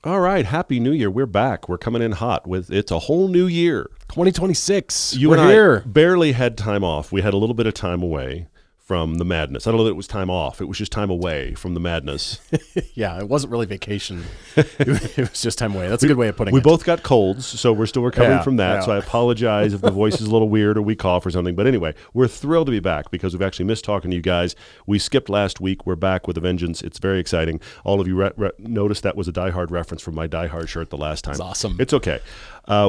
All right, Happy New Year. We're back. We're coming in hot with It's a Whole New Year. 2026. You We're and here. I barely had time off. We had a little bit of time away from the madness. I don't know that it was time off. It was just time away from the madness. Yeah, it wasn't really vacation. It was just time away. That's a good way of putting it. We both got colds, so we're still recovering from that. Yeah. So I apologize if the voice is a little weird or we cough or something. But anyway, we're thrilled to be back because we've actually missed talking to you guys. We skipped last week. We're back with a vengeance. It's very exciting. All of you noticed that was a Die Hard reference from my Die Hard shirt the last time. That's awesome. It's okay.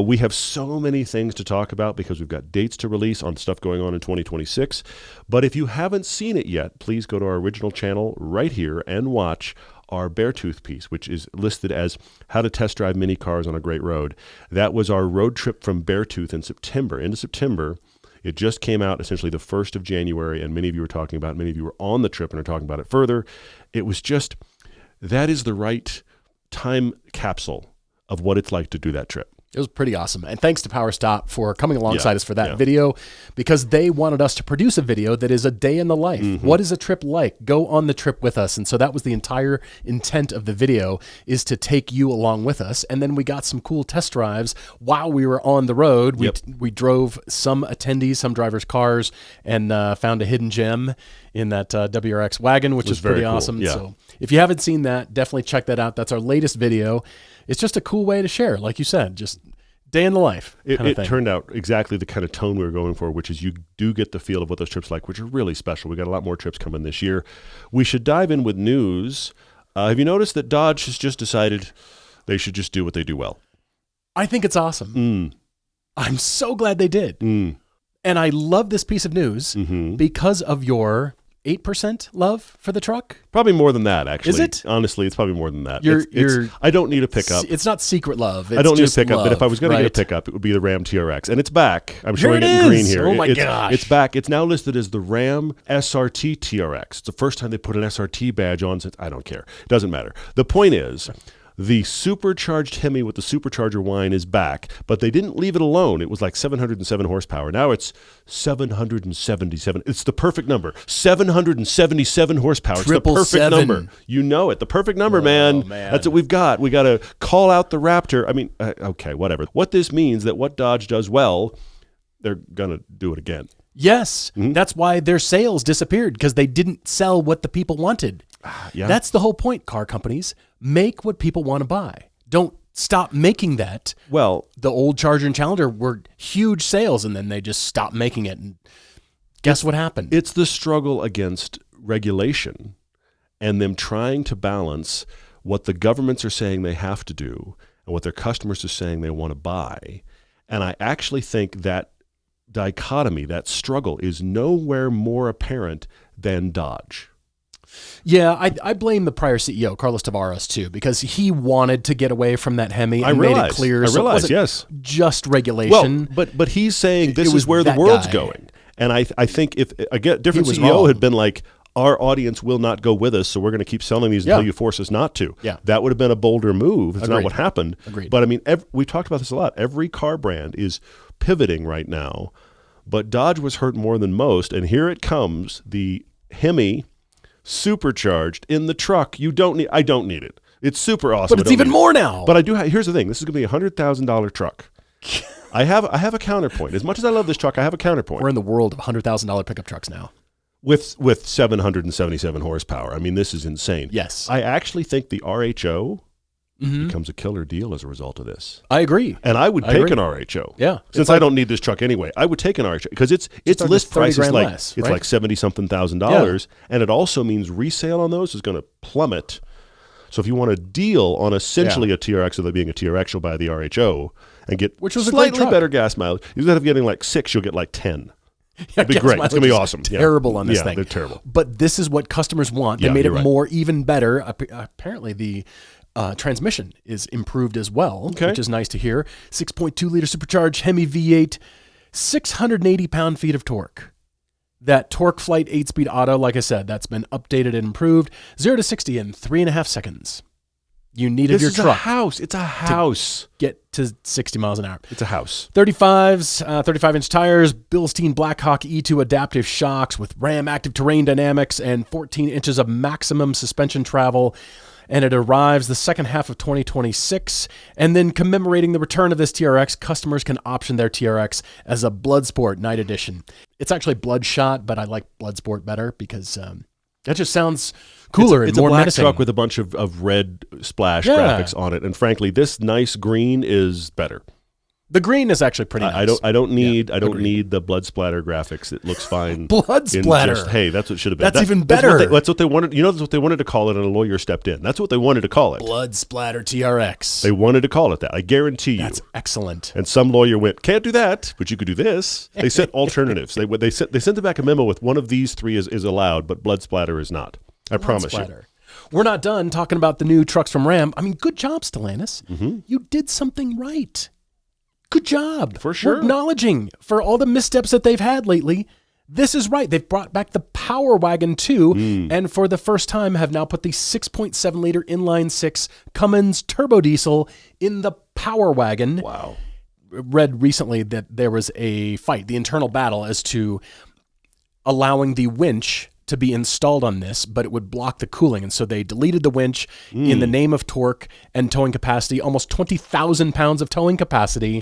We have so many things to talk about because we've got dates to release on stuff going on in 2026. But if you haven't seen it yet, please go to our original channel right here and watch our Beartooth piece, which is listed as How to Test Drive Mini Cars on a Great Road. That was our road trip from Beartooth in September. Into September, it just came out essentially the 1st of January, and many of you were talking about it. Many of you were on the trip and are talking about it further. It was just, that is the right time capsule of what it's like to do that trip. It was pretty awesome. And thanks to Power Stop for coming alongside us for that video, because they wanted us to produce a video that is a day in the life. Mm-hmm. What is a trip like? Go on the trip with us. And so that was the entire intent of the video, is to take you along with us. And then we got some cool test drives while we were on the road. We drove some attendees, some drivers' cars, and found a hidden gem in that WRX wagon, which is pretty awesome. Yeah. So if you haven't seen that, definitely check that out. That's our latest video. It's just a cool way to share, like you said, just day in the life. It turned out exactly the kind of tone we were going for, which is you do get the feel of what those trips like, which are really special. We got a lot more trips coming this year. We should dive in with news. Have you noticed that Dodge has just decided they should just do what they do well? I think it's awesome. I'm so glad they did. And I love this piece of news because of your 8% love for the truck. Probably more than that, actually. Is it? Honestly, it's probably more than that. I don't need a pickup. It's not secret love. I don't need a pickup, love, but if I was going to get a pickup, it would be the Ram TRX. And it's back. I'm showing it in green here. Oh my gosh. It's back. It's now listed as the Ram SRT TRX. It's the first time they put an SRT badge on since, I don't care. It doesn't matter. The point is, the supercharged Hemi with the supercharger whine is back, but they didn't leave it alone. It was like 707 horsepower. Now it's 777. It's the perfect number. 777 horsepower. It's the perfect number. You know it. The perfect number, man. That's what we've got. We got to call out the Raptor. I mean, okay, whatever. What this means that what Dodge does well, they're going to do it again. Yes. That's why their sales disappeared, because they didn't sell what the people wanted. Yeah. That's the whole point, car companies. Make what people want to buy. Don't stop making that. Well, the old Charger and Challenger were huge sales, and then they just stopped making it. And guess what happened? It's the struggle against regulation and them trying to balance what the governments are saying they have to do and what their customers are saying they want to buy. And I actually think that dichotomy, that struggle, is nowhere more apparent than Dodge. Yeah, I blame the prior CEO, Carlos Tavares, too, because he wanted to get away from that Hemi and made it clear. I realize, yes. Just regulation. Well, but he's saying this is where the world's going. And I think if a different CEO had been like, our audience will not go with us, so we're going to keep selling these until you force us not to. Yeah. That would have been a bolder move. It's not what happened. Agreed. But I mean, we've talked about this a lot. Every car brand is pivoting right now, but Dodge was hurt more than most. And here it comes, the Hemi supercharged in the truck. I don't need it. It's super awesome. But it's even more now. But I do. Here's the thing. This is going to be a $100,000 truck. I have a counterpoint. As much as I love this truck, I have a counterpoint. We're in the world of $100,000 pickup trucks now. With 777 horsepower. I mean, this is insane. Yes. I actually think the RHO becomes a killer deal as a result of this. I agree. And I would take an RHO. Yeah. Since I don't need this truck anyway, I would take an RHO because its list price is like less, it's like $70-something thousand, and it also means resale on those is going to plummet. So if you want a deal on essentially a TRX without being a TRX, you'll buy the RHO and get slightly better gas mileage. Instead of getting like 6, you'll get like 10. It'd be great. It's going to be awesome. Terrible on this thing. Yeah, they're terrible. But this is what customers want. They made it more, even better. Apparently, the transmission is improved as well, which is nice to hear. 6.2-liter supercharged Hemi V8, 680 pound-feet of torque. That Torque Flight 8-speed auto, like I said, that's been updated and improved. 0 to 60 in 3.5 seconds. You needed your truck. This is a house. It's a house. Get to 60 miles an hour. It's a house. 35-inch tires, Bilstein Blackhawk E2 adaptive shocks with Ram active terrain dynamics, and 14 inches of maximum suspension travel. and it arrives the second half of 2026. And then commemorating the return of this TRX, customers can option their TRX as a Bloodsport Night Edition. It's actually Bloodshot, but I like Bloodsport better because that just sounds cooler and more menacing. It's a black menacing. truck with a bunch of red splash graphics on it, and frankly, this nice green is better. The green is actually pretty nice. I don't need the blood splatter graphics. It looks fine. Blood splatter. Hey, that's what it should have been. That's even better. That's what they wanted. You know, that's what they wanted to call it, and a lawyer stepped in. That's what they wanted to call it. Blood splatter TRX. They wanted to call it that. I guarantee you. That's excellent. And some lawyer went, can't do that, but you could do this. They sent alternatives. They sent back a memo with one of these three is allowed, but blood splatter is not. I promise you. We're not done talking about the new trucks from Ram. I mean, good job, Stellantis. Mm-hmm. You did something right. Good job. For sure. We're acknowledging for all the missteps that they've had lately. This is right. They've brought back the Power Wagon 2, and for the first time have now put the 6.7-liter inline-six Cummins turbo diesel in the Power Wagon. Wow. Read recently that there was a fight, the internal battle, as to allowing the winch to be installed on this, but it would block the cooling. And so they deleted the winch in the name of torque and towing capacity, almost 20,000 pounds of towing capacity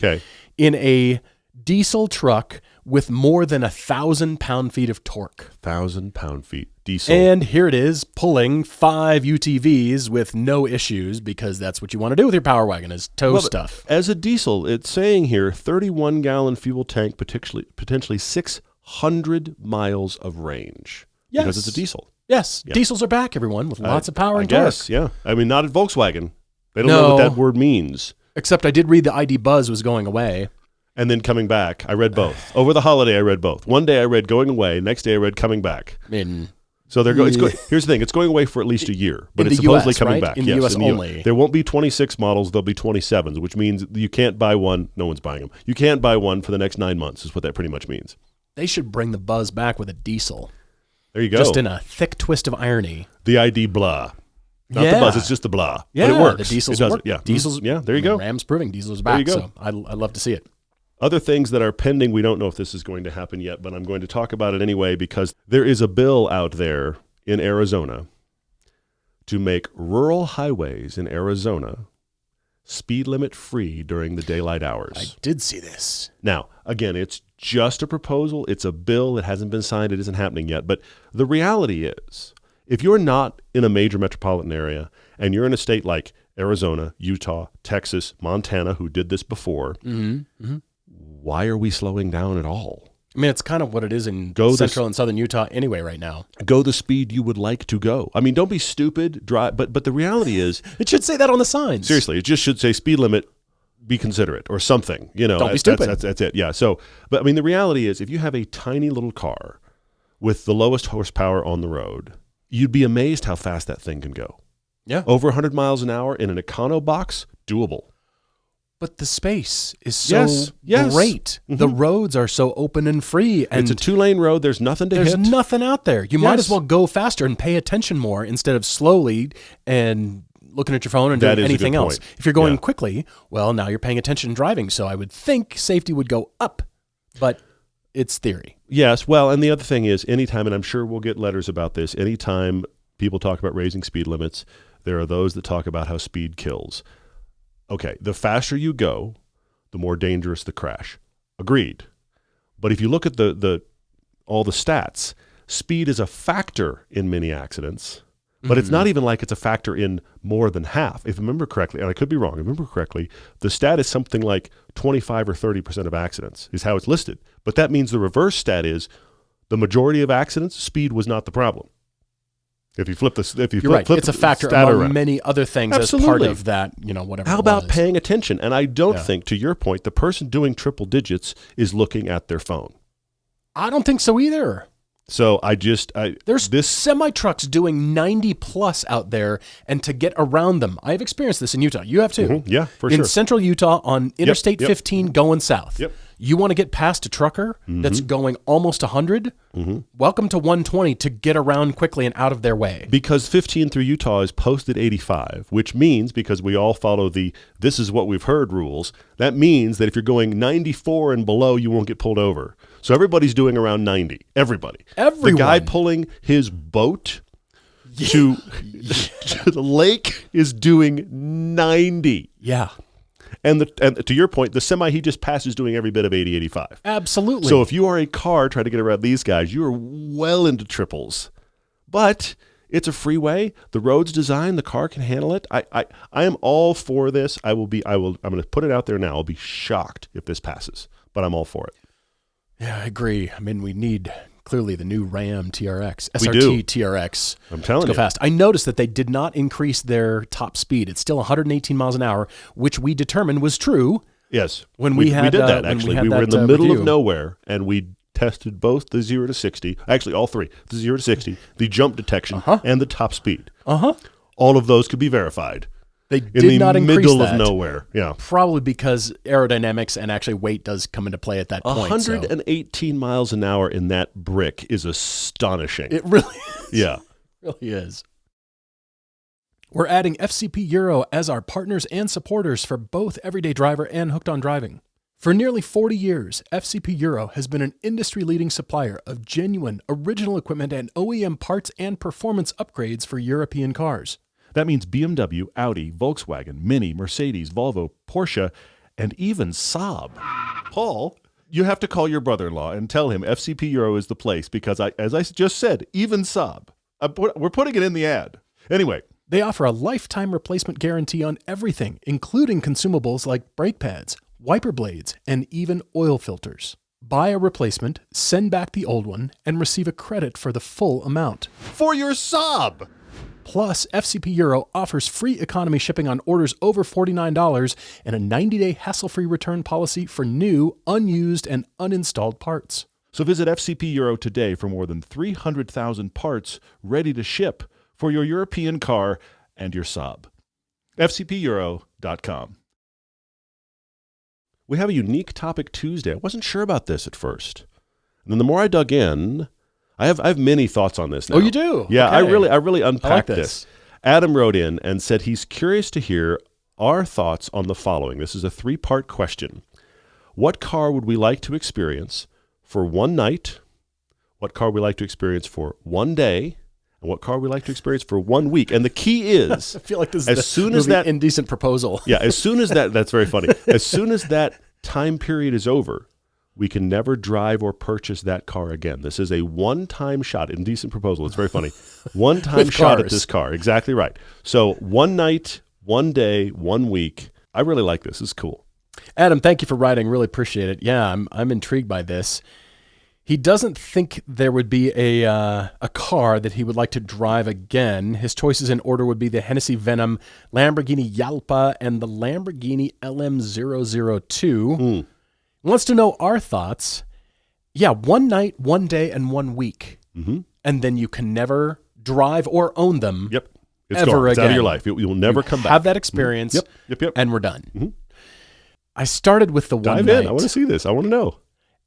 in a diesel truck with more than 1,000 pound-feet of torque. 1,000 pound-feet diesel. And here it is, pulling 5 UTVs with no issues, because that's what you want to do with your Power Wagon is tow stuff. As a diesel, it's saying here 31-gallon fuel tank, potentially 600 miles of range. Yes. Because it's a diesel. Yes. Yeah. Diesels are back, everyone, with lots of power and torque. I guess, yeah. I mean, not at Volkswagen. They don't know what that word means. Except I did read the ID Buzz was going away. And then coming back. I read both. Over the holiday, I read both. One day I read going away. Next day I read coming back. So they're going. Here's the thing. It's going away for at least a year, but it's supposedly coming back. In the U.S. only. There won't be 26 models. There'll be 27s, which means you can't buy one. No one's buying them. You can't buy one for the next 9 months is what that pretty much means. They should bring the Buzz back with a diesel. There you go. Just in a thick twist of irony. The ID blah. Not the Buzz, it's just the blah. Yeah, but it works. The diesels work. Yeah. Diesels, yeah, there you go. Ram's proving diesels are back, there you go. So I love to see it. Other things that are pending, we don't know if this is going to happen yet, but I'm going to talk about it anyway because there is a bill out there in Arizona to make rural highways in Arizona speed limit free during the daylight hours. I did see this. Now, again, it's just a proposal. It's a bill. It hasn't been signed. It isn't happening yet. But the reality is, if you're not in a major metropolitan area and you're in a state like Arizona, Utah, Texas, Montana, who did this before, why are we slowing down at all? I mean, it's kind of what it is in central and southern Utah anyway right now. Go the speed you would like to go. I mean, don't be stupid. Drive, but the reality is... It should say that on the signs. Seriously, it just should say speed limit, be considerate, or something. You know, don't be stupid. That's it, yeah. So, but I mean, the reality is, if you have a tiny little car with the lowest horsepower on the road, you'd be amazed how fast that thing can go. Yeah. Over 100 miles an hour in an econo box, doable. But the space is so great. Mm-hmm. The roads are so open and free. And it's a 2-lane road. There's nothing to hit. There's nothing out there. You might as well go faster and pay attention more instead of slowly and looking at your phone and doing anything else. If you're going quickly, well, now you're paying attention and driving. So I would think safety would go up, but it's theory. Yes. Well, and the other thing is anytime, and I'm sure we'll get letters about this, anytime people talk about raising speed limits, there are those that talk about how speed kills. Okay, the faster you go, the more dangerous the crash. Agreed. But if you look at all the stats, speed is a factor in many accidents, but it's not even like it's a factor in more than half. If I remember correctly, and I could be wrong, if I remember correctly, the stat is something like 25 or 30% of accidents is how it's listed. But that means the reverse stat is the majority of accidents, speed was not the problem. If you flip this, you're right. It's a factor among many other things as part of that, whatever. How about paying attention? And I don't think, to your point, the person doing triple digits is looking at their phone. I don't think so either. So there's semi-trucks doing 90 plus out there, and to get around them, I've experienced this in Utah. You have too. Mm-hmm. Yeah, for sure. In central Utah on Interstate 15 going south. Yep. You want to get past a trucker that's going almost 100? Welcome to 120 to get around quickly and out of their way. Because 15 through Utah is posted 85, which means, because we all follow the this is what we've heard rules, that means that if you're going 94 and below, you won't get pulled over. So everybody's doing around 90. Everybody. Everyone. The guy pulling his boat to the lake is doing 90. Yeah. And to your point, the semi he just passed is doing every bit of 80, 85. Absolutely. So if you are a car trying to get around these guys, you are well into triples. But it's a freeway. The road's designed. The car can handle it. I am all for this. I'm going to put it out there now. I'll be shocked if this passes, but I'm all for it. Yeah, I agree. I mean, we need clearly the new Ram TRX, We do. SRT TRX. I'm telling Go you. fast. I noticed that they did not increase their top speed. It's still 118 miles an hour, which we determined was true. Yes. When we did that, when actually. we We had were in that, the middle review. of nowhere, and we tested both the 0 to 60, actually all three, the 0 to 60, the jump detection, and the top speed. All of those could be verified. They In did not the increase middle that. of nowhere. Yeah. Probably because aerodynamics and actually weight does come into play at that point. 118 miles an hour in that brick is astonishing. It really is. Yeah. It really is. We're adding FCP Euro as our partners and supporters for both Everyday Driver and Hooked on Driving. For nearly 40 years, FCP Euro has been an industry-leading supplier of genuine, original equipment and OEM parts and performance upgrades for European cars. That means BMW, Audi, Volkswagen, Mini, Mercedes, Volvo, Porsche, and even Saab. Paul, you have to call your brother-in-law and tell him FCP Euro is the place because, as I just said, even Saab. We're putting it in the ad. Anyway. They offer a lifetime replacement guarantee on everything, including consumables like brake pads, wiper blades, and even oil filters. Buy a replacement, send back the old one, and receive a credit for the full amount. For your Saab! Plus, FCP Euro offers free economy shipping on orders over $49 and a 90-day hassle-free return policy for new, unused, and uninstalled parts. So visit FCP Euro today for more than 300,000 parts ready to ship for your European car and your Saab. FCPEuro.com. We have a unique topic Tuesday. I wasn't sure about this at first. And then the more I dug in, I have many thoughts on this now. Oh, you do? Yeah, Okay. I really unpacked like this. Adam wrote in and said he's curious to hear our thoughts on the following. This is a 3-part question. What car would we like to experience for one night? What car would we like to experience for one day? And what car we like to experience for 1 week. And the key is, I feel like this is as the soon movie as that Indecent Proposal. yeah, as soon as that's very funny. As soon as that time period is over, we can never drive or purchase that car again. This is a one-time shot. Indecent Proposal. It's very funny. One-time shot at this car. Exactly right. So 1 night, 1 day, 1 week. I really like this. This is cool. Adam, thank you for writing. Really appreciate it. Yeah, I'm intrigued by this. He doesn't think there would be a car that he would like to drive again. His choices in order would be the Hennessy Venom, Lamborghini Yalpa, and the Lamborghini LM002. He wants to know our thoughts. Yeah, 1 night, 1 day, and 1 week. And then you can never drive or own them. Yep. It's ever gone. It's out of again. your life. You'll never come back. Have that experience. Yep. And we're done. I started with the Dive one night. in. I want to see this. I want to know.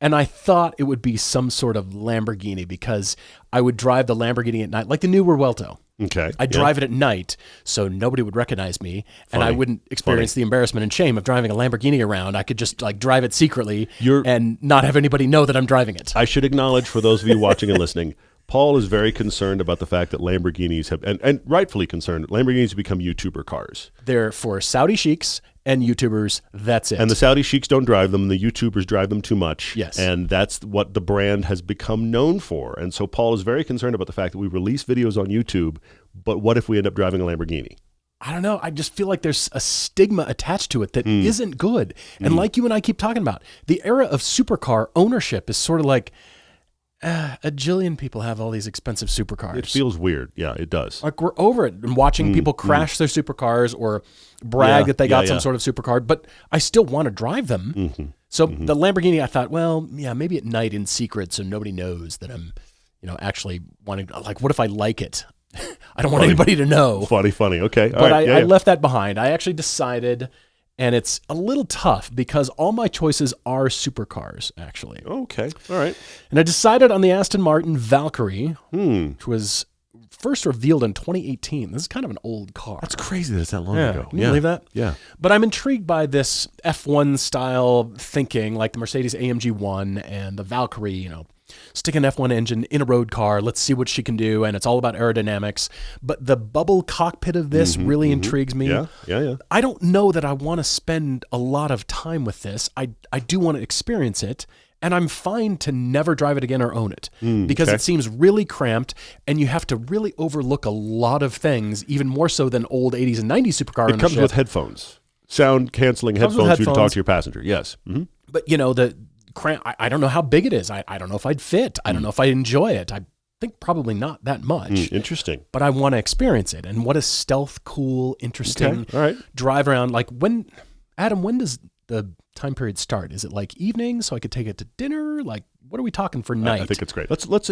And I thought it would be some sort of Lamborghini because I would drive the Lamborghini at night, like the new Revuelto. Okay. I'd drive it at night so nobody would recognize me and I Funny. wouldn't experience the embarrassment and shame of driving a Lamborghini around. I could just like drive it secretly You're- and not have anybody know that I'm driving it. I should acknowledge for those of you watching and listening, Paul is very concerned about the fact that Lamborghinis have, and rightfully concerned, Lamborghinis have become YouTuber cars. They're for Saudi sheiks and YouTubers. That's it. And the Saudi sheiks don't drive them. The YouTubers drive them too much. Yes. And that's what the brand has become known for. And so Paul is very concerned about the fact that we release videos on YouTube, but what if we end up driving a Lamborghini? I don't know. I just feel like there's a stigma attached to it that isn't good. And like you and I keep talking about, the era of supercar ownership is sort of like, a jillion people have all these expensive supercars. It feels weird. Yeah, it does. Like we're over it and watching people crash their supercars or brag that they got some sort of supercar, but I still want to drive them. So the Lamborghini, I thought, well, yeah, maybe at night in secret so nobody knows that I'm, actually wanting, like, what if I like it? I don't want anybody to know. Funny. Okay. But I left that behind. I actually decided, and it's a little tough because all my choices are supercars, actually. Okay. All right. And I decided on the Aston Martin Valkyrie, which was first revealed in 2018. This is kind of an old car. That's crazy that it's that long Yeah. ago. Can you believe that? Yeah. But I'm intrigued by this F1 style thinking, like the Mercedes AMG 1 and the Valkyrie, stick an F1 engine in a road car. Let's see what she can do. And it's all about aerodynamics. But the bubble cockpit of this really intrigues me. Yeah. I don't know that I want to spend a lot of time with this. I do want to experience it. And I'm fine to never drive it again or own it because it seems really cramped and you have to really overlook a lot of things, even more so than old 80s and 90s supercar. It comes with headphones, sound canceling headphones for you to talk to your passenger. Yes. But you know, the cramp, I don't know how big it is. I don't know if I'd fit. I don't know if I'd enjoy it. I think probably not that much. Interesting. But I want to experience it. And what a stealth, cool, interesting All right. drive around. Like when does the time period start? Is it like evening so I could take it to dinner? Like what are we talking for night? I think it's great. Let's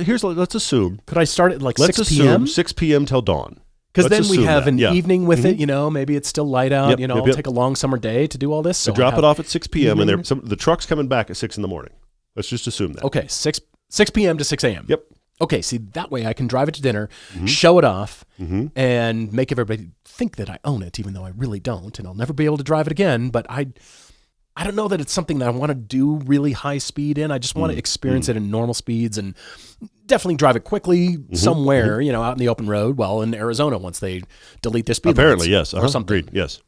assume. Could I start at like Let's 6 p.m.? assume 6 p.m. till dawn. Because then we have an evening with Mm-hmm. it, you know, maybe it's still light out, you know, I'll take a long summer day to do all this. So drop it off at 6 p.m. and the truck's coming back at 6 in the morning. Let's just assume that. Okay, 6 p.m. to 6 a.m. Yep. Okay, see, that way I can drive it to dinner, show it off, and make everybody think that I own it, even though I really don't, and I'll never be able to drive it again, but I don't know that it's something that I want to do really high speed in. I just want to experience it in normal speeds and definitely drive it quickly somewhere, you know, out in the open road. Well, in Arizona, once they delete their speed apparently, limits yes. or something. Agreed. Yes.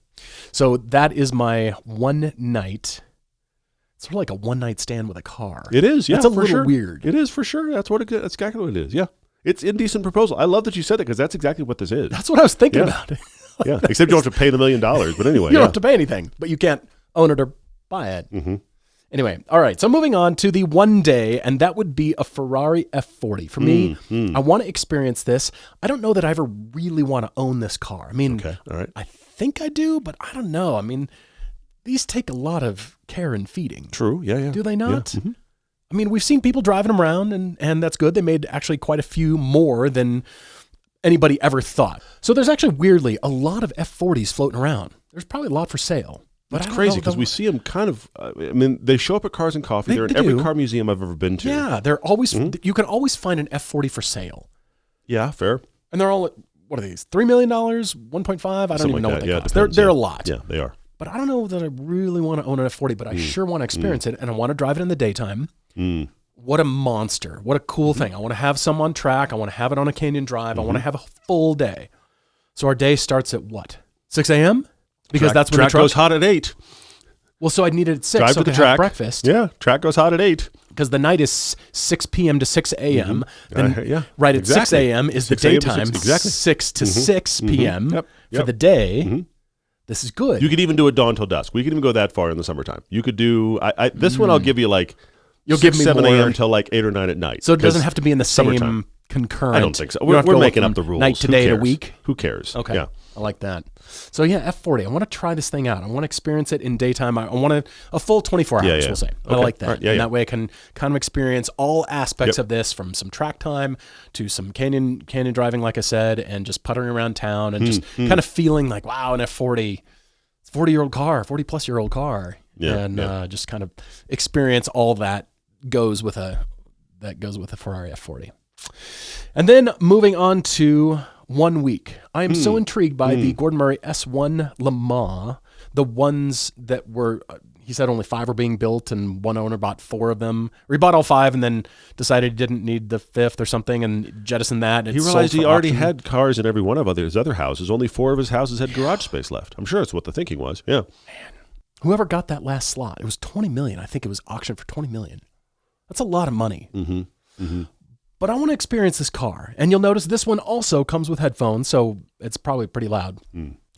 So that is my one night. It's sort of like a one night stand with a car. It is. Yeah, it's a for little sure. weird. It is for sure. That's exactly what it is. Yeah. It's Indecent Proposal. I love that you said it because that's exactly what this is. That's what I was thinking about. Yeah. Except you don't have to pay the $1 million. But anyway, you don't have to pay anything, but you can't own it or buy it. Anyway, all right. So moving on to the one day, and that would be a Ferrari F40. For me, I want to experience this. I don't know that I ever really want to own this car. I mean, all right. I think I do, but I don't know. I mean, these take a lot of care and feeding. True. Yeah. Do they not? Yeah. I mean, we've seen people driving them around, and that's good. They made actually quite a few more than anybody ever thought. So there's actually, weirdly, a lot of F40s floating around. There's probably a lot for sale. But it's crazy because we see them kind of, I mean, they show up at Cars and Coffee. They're in every car museum I've ever been to. Yeah, they're always, you can always find an F40 for sale. Yeah, fair. And they're all, what are these, $3 million, 1.5? I don't even know what they cost. They're a lot. Yeah, they are. But I don't know that I really want to own an F40, but I sure want to experience it, and I want to drive it in the daytime. What a monster. What a cool thing. I want to have some on track. I want to have it on a canyon drive. I want to have a full day. So our day starts at what? 6 a.m.? Because that's when track the truck goes hot at 8. Well, so I'd need it at 6 Drive so to the I could track. have breakfast. Yeah, track goes hot at 8. Because the night is 6 p.m. to 6 a.m. Then right at 6 a.m. is the 6 a.m. to daytime. 6 to 6 p.m. for the day. This is good. You could even do it dawn till dusk. We could even go that far in the summertime. You could do this one. I'll give you like You'll 6, give me 7 more. a.m. till like 8 or 9 at night. So it doesn't have to be in the same summertime. concurrent. I don't think so. You don't have to We're go making from up the rules. night to Who day to cares? week. Who cares? Okay. Yeah. I like that. So yeah, F40. I want to try this thing out. I want to experience it in daytime. I want a full 24 hours, we'll say. I like that. Right. And that way I can kind of experience all aspects of this, from some track time to some canyon driving, like I said, and just puttering around town and just kind of feeling like, wow, an F40, it's a 40-year-old car, 40-plus-year-old car. Just kind of experience all that goes with a Ferrari F40. And then moving on to 1 week. I am so intrigued by the Gordon Murray S1 Le Mans, the ones that were, he said only 5 were being built and one owner bought 4 of them. Or he bought all 5 and then decided he didn't need the 5th or something and jettisoned that. He realized he already had cars in every one of his other houses. Only 4 of his houses had garage space left. I'm sure that's what the thinking was. Yeah. Man, whoever got that last slot, it was $20 million. I think it was auctioned for $20 million. That's a lot of money. But I want to experience this car. And you'll notice this one also comes with headphones, so it's probably pretty loud.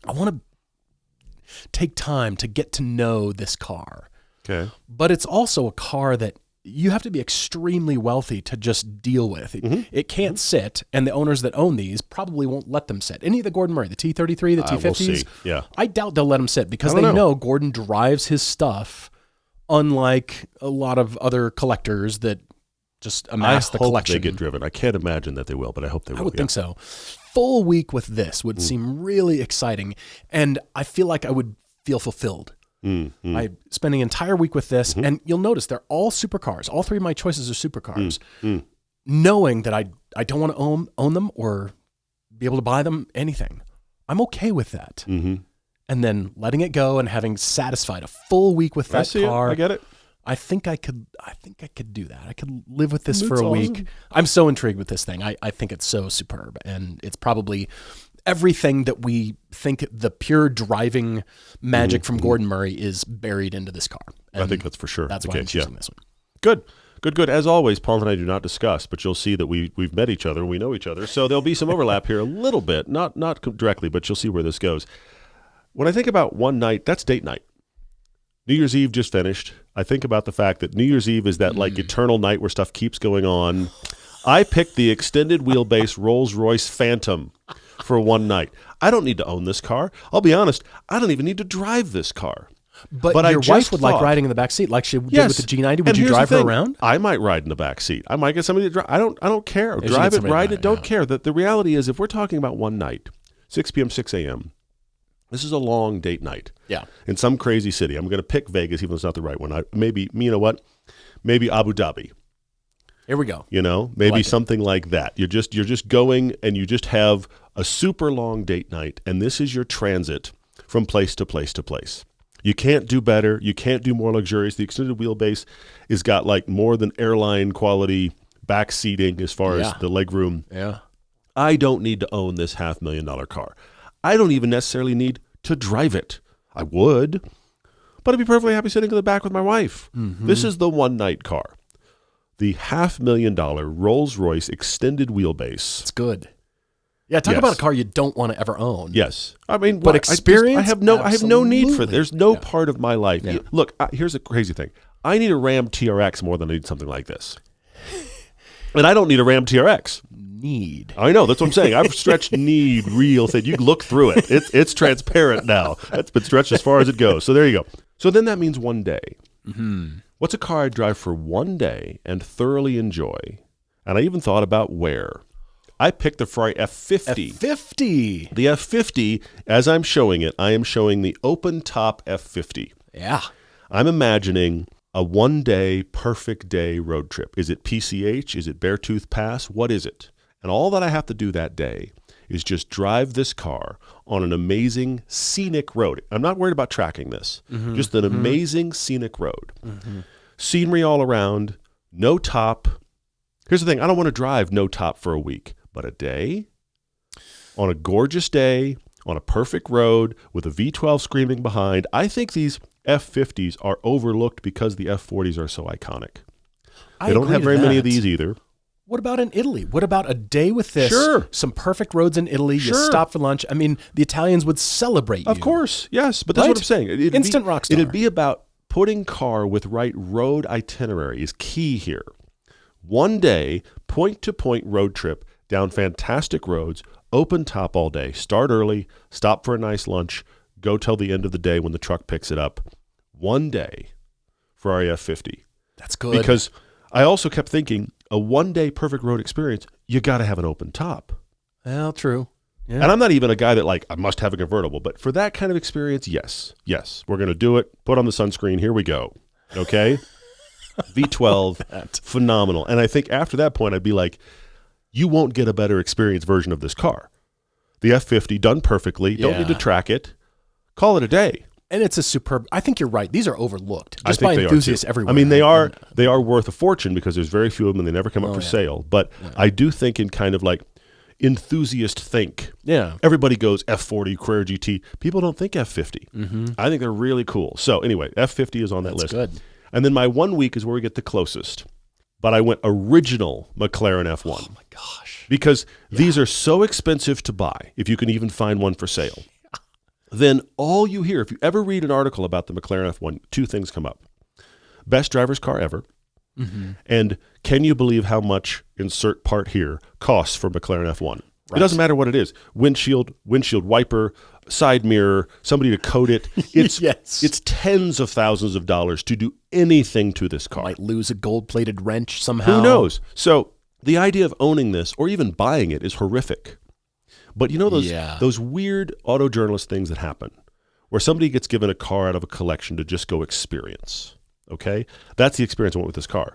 I want to take time to get to know this car. Okay. But it's also a car that you have to be extremely wealthy to just deal with. It can't sit, and the owners that own these probably won't let them sit. Any of the Gordon Murray, the T33, the T50s, we'll see. Yeah. I doubt they'll let them sit because they know Gordon drives his stuff, unlike a lot of other collectors that just amass the collection. I hope they get driven. I can't imagine that they will, but I hope they will. I would think so. Full week with this would seem really exciting, and I feel like I would feel fulfilled. I spend an entire week with this, and you'll notice they're all supercars. All 3 of my choices are supercars. Knowing that I don't want to own them or be able to buy them, anything. I'm okay with that. And then letting it go and having satisfied a full week with that car. I get it. I think I could do that. I could live with this for a That's week. awesome. I'm so intrigued with this thing. I think it's so superb, and it's probably everything that we think the pure driving magic from Gordon Murray is buried into this car. And I think that's for sure that's the why I'm case. choosing this one. Good. As always, Paul and I do not discuss, but you'll see that we've met each other and we know each other. So there'll be some overlap here a little bit, not directly, but you'll see where this goes. When I think about one night, that's date night. New Year's Eve just finished. I think about the fact that New Year's Eve is that like eternal night where stuff keeps going on. I picked the extended wheelbase Rolls-Royce Phantom for one night. I don't need to own this car. I'll be honest, I don't even need to drive this car. But I your just wife would like thought- riding in the back seat like she did Yes. with the G90. Would And you here's the drive her thing. around? I might ride in the back seat. I might get somebody to drive. I don't care. you Drive get it, somebody to ride ride it, it, don't yeah. care. The reality is if we're talking about one night, 6 p.m., 6 a.m., this is a long date night. Yeah. In some crazy city. I'm going to pick Vegas, even though it's not the right one. Maybe you know what? Maybe Abu Dhabi. Here we go. You know, maybe like it. something like that. You're just going and you just have a super long date night, and this is your transit from place to place to place. You can't do better. You can't do more luxurious. The extended wheelbase has got like more than airline quality back seating as far as the leg room. Yeah. I don't need to own this $500,000 car. I don't even necessarily need to drive it. I would, but I'd be perfectly happy sitting in the back with my wife. This is the one night car. The $500,000 Rolls-Royce extended wheelbase. It's good. Yeah, talk Yes. about a car you don't want to ever own. Yes, I mean, But experience? I have no need for it. Absolutely. There's no part of my life. Yeah. Look, here's a crazy thing. I need a Ram TRX more than I need something like this, and I don't need a Ram TRX. Need. I know, that's what I'm saying. I've stretched need real thin. You can look through it. It's transparent now. That's been stretched as far as it goes. So there you go. So then that means one day. What's a car I'd drive for one day and thoroughly enjoy? And I even thought about where. I picked the Ferrari F50. F50. The F50, as I'm showing it, I am showing the open-top F50. Yeah. I'm imagining a one-day, perfect day road trip. Is it PCH? Is it Beartooth Pass? What is it? And all that I have to do that day is just drive this car on an amazing scenic road. I'm not worried about tracking this. Just an amazing scenic road. Scenery all around, no top. Here's the thing. I don't want to drive no top for a week, but a day, on a gorgeous day, on a perfect road with a V12 screaming behind. I think these F50s are overlooked because the F40s are so iconic. They don't have very many of these either. What about in Italy? What about a day with this? Sure. Some perfect roads in Italy. You Sure. stop for lunch. I mean, the Italians would celebrate you. Of course, yes, but that's Right? what I'm saying. Instant rock star. It'd be about putting car with right road itinerary is key here. One day, point-to-point road trip down fantastic roads, open top all day. Start early, stop for a nice lunch, go till the end of the day when the truck picks it up. One day, Ferrari F50. That's good. Because I also kept thinking, a one-day perfect road experience, you got to have an open top. Well, true. Yeah. And I'm not even a guy that like, I must have a convertible. But for that kind of experience, yes, we're going to do it. Put on the sunscreen. Here we go. Okay? V12, phenomenal. And I think after that point, I'd be like, you won't get a better experience version of this car. The F50 done perfectly. Don't need to track it. Call it a day. And it's a superb. I think you're right. These are overlooked I just think by they enthusiasts are too. everywhere. I mean, they are worth a fortune because there's very few of them and they never come up for sale. But I do think in kind of like enthusiast think. Yeah. Everybody goes F40, Carrera GT. People don't think F50. I think they're really cool. So anyway, F50 is on that list. Good. And then my 1 week is where we get the closest. But I went original McLaren F1. Oh my gosh. Because these are so expensive to buy, if you can even find one for sale. Then all you hear, if you ever read an article about the McLaren F1, two things come up. Best driver's car ever. And can you believe how much, insert part here, costs for McLaren F1? It doesn't matter what it is. Windshield wiper, side mirror, somebody to coat it. It's it's tens of thousands of dollars to do anything to this car. Might lose a gold-plated wrench somehow. Who knows? So the idea of owning this or even buying it is horrific. But you know those weird auto journalist things that happen where somebody gets given a car out of a collection to just go experience. Okay? That's the experience I want with this car.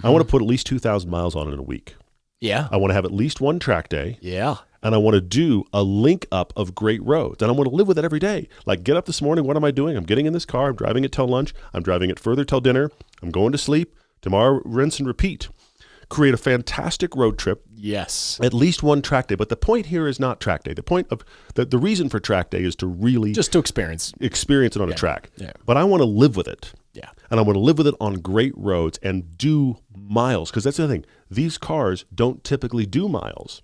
I want to put at least 2,000 miles on it in a week. Yeah. I want to have at least one track day. Yeah. and I want to do a link up of great roads, and I want to live with it every day. Like, get up this morning, what am I doing? I'm getting in this car, I'm driving it till lunch, I'm driving it further till dinner, I'm going to sleep, tomorrow rinse and repeat. Create a fantastic road trip. Yes. At least one track day. But the point here is not track day. The point of the reason for track day is to really just to experience it on a track. Yeah. But I want to live with it. Yeah. And I want to live with it on great roads and do miles. Because that's the thing. These cars don't typically do miles.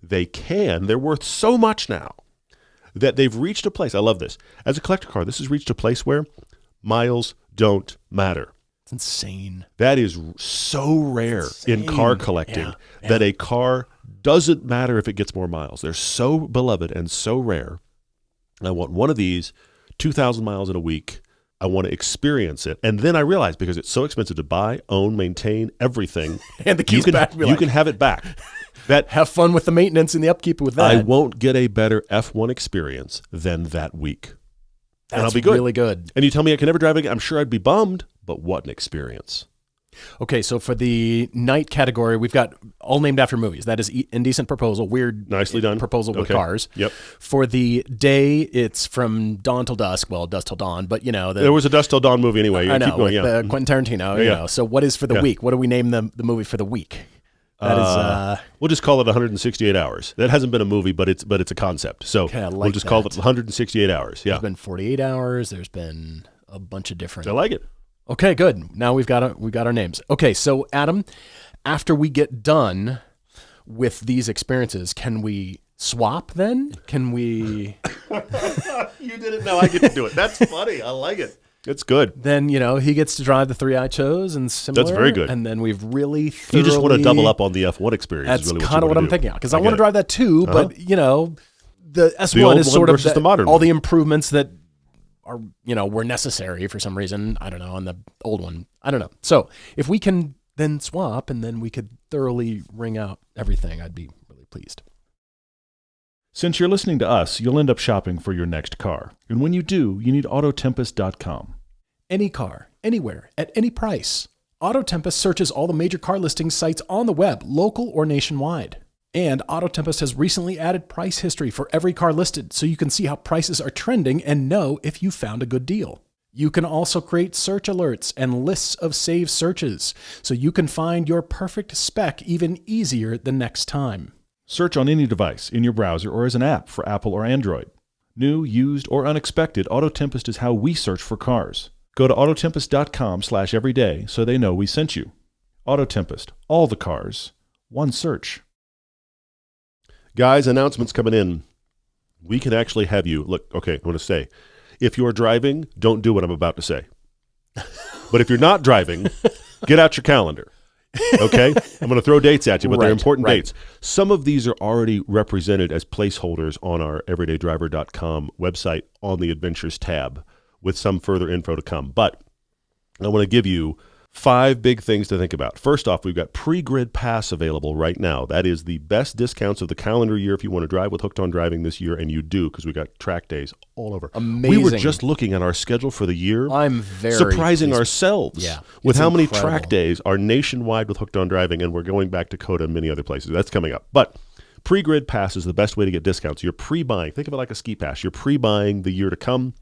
They can. They're worth so much now that they've reached a place. I love this. As a collector car, this has reached a place where miles don't matter. Insane. That is so rare in car collecting that a car doesn't matter if it gets more miles. They're so beloved and so rare. I want one of these, 2,000 miles in a week. I want to experience it. And then I realized, because it's so expensive to buy, own, maintain, everything. And the keys back. You can have it back. Have fun with the maintenance and the upkeep with that. I won't get a better F1 experience than that week. That's and I'll be good. Really good. And you tell me I can never drive again, I'm sure I'd be bummed, but what an experience. Okay, so for the night category, we've got all named after movies. That is Indecent Proposal, weird nicely done proposal with cars. Yep. For the day, it's From Dawn Till Dusk. Well, Dusk Till Dawn, but there was a Dusk Till Dawn movie anyway. I know, keep going, with Quentin Tarantino. You know. So what is for the week? What do we name the movie for the week? That is. We'll just call it 168 hours. That hasn't been a movie, but it's a concept. So we'll just call it 168 hours. Yeah. There's been 48 hours. There's been a bunch of different. I like it. Okay, good. Now we've got our names. Okay, so Adam, after we get done with these experiences, can we swap then? Can we? You did it. Now I get to do it. That's funny. I like it. It's good. Then, he gets to drive the 3 I chose and similar. That's very good. And then we've really thoroughly... You just want to double up on the F1 experience. That's really kind of what I'm thinking. Because I want to drive that too, but, the S1 the old is one sort of versus the modern all one. the improvements that are, were necessary for some reason. I don't know. On the old one. I don't know. So if we can then swap and then we could thoroughly ring out everything, I'd be really pleased. Since you're listening to us, you'll end up shopping for your next car. And when you do, you need Autotempest.com. Any car, anywhere, at any price. Autotempest searches all the major car listing sites on the web, local or nationwide. And Autotempest has recently added price history for every car listed, so you can see how prices are trending and know if you found a good deal. You can also create search alerts and lists of saved searches, so you can find your perfect spec even easier the next time. Search on any device, in your browser, or as an app for Apple or Android. New, used, or unexpected, Autotempest is how we search for cars. Go to Autotempest.com/everyday so they know we sent you. Autotempest, all the cars, one search. Guys, announcements coming in. We can actually have you, look, okay, I'm going to say, if you're driving, don't do what I'm about to say. But if you're not driving, get out your calendar. Okay? I'm going to throw dates at you, but they're important dates. Some of these are already represented as placeholders on our everydaydriver.com website on the Adventures tab with some further info to come. But I want to give you 5 big things to think about. First off, we've got pre-grid pass available right now. That is the best discounts of the calendar year if you want to drive with Hooked on Driving this year, and you do, because we got track days all over. Amazing. We were just looking at our schedule for the year. I'm very surprising pleased. Ourselves with how many track days are nationwide with Hooked on Driving, and we're going back to Coda and many other places. That's coming up. But pre-grid pass is the best way to get discounts. You're pre-buying. Think of it like a ski pass. You're pre-buying the year to come.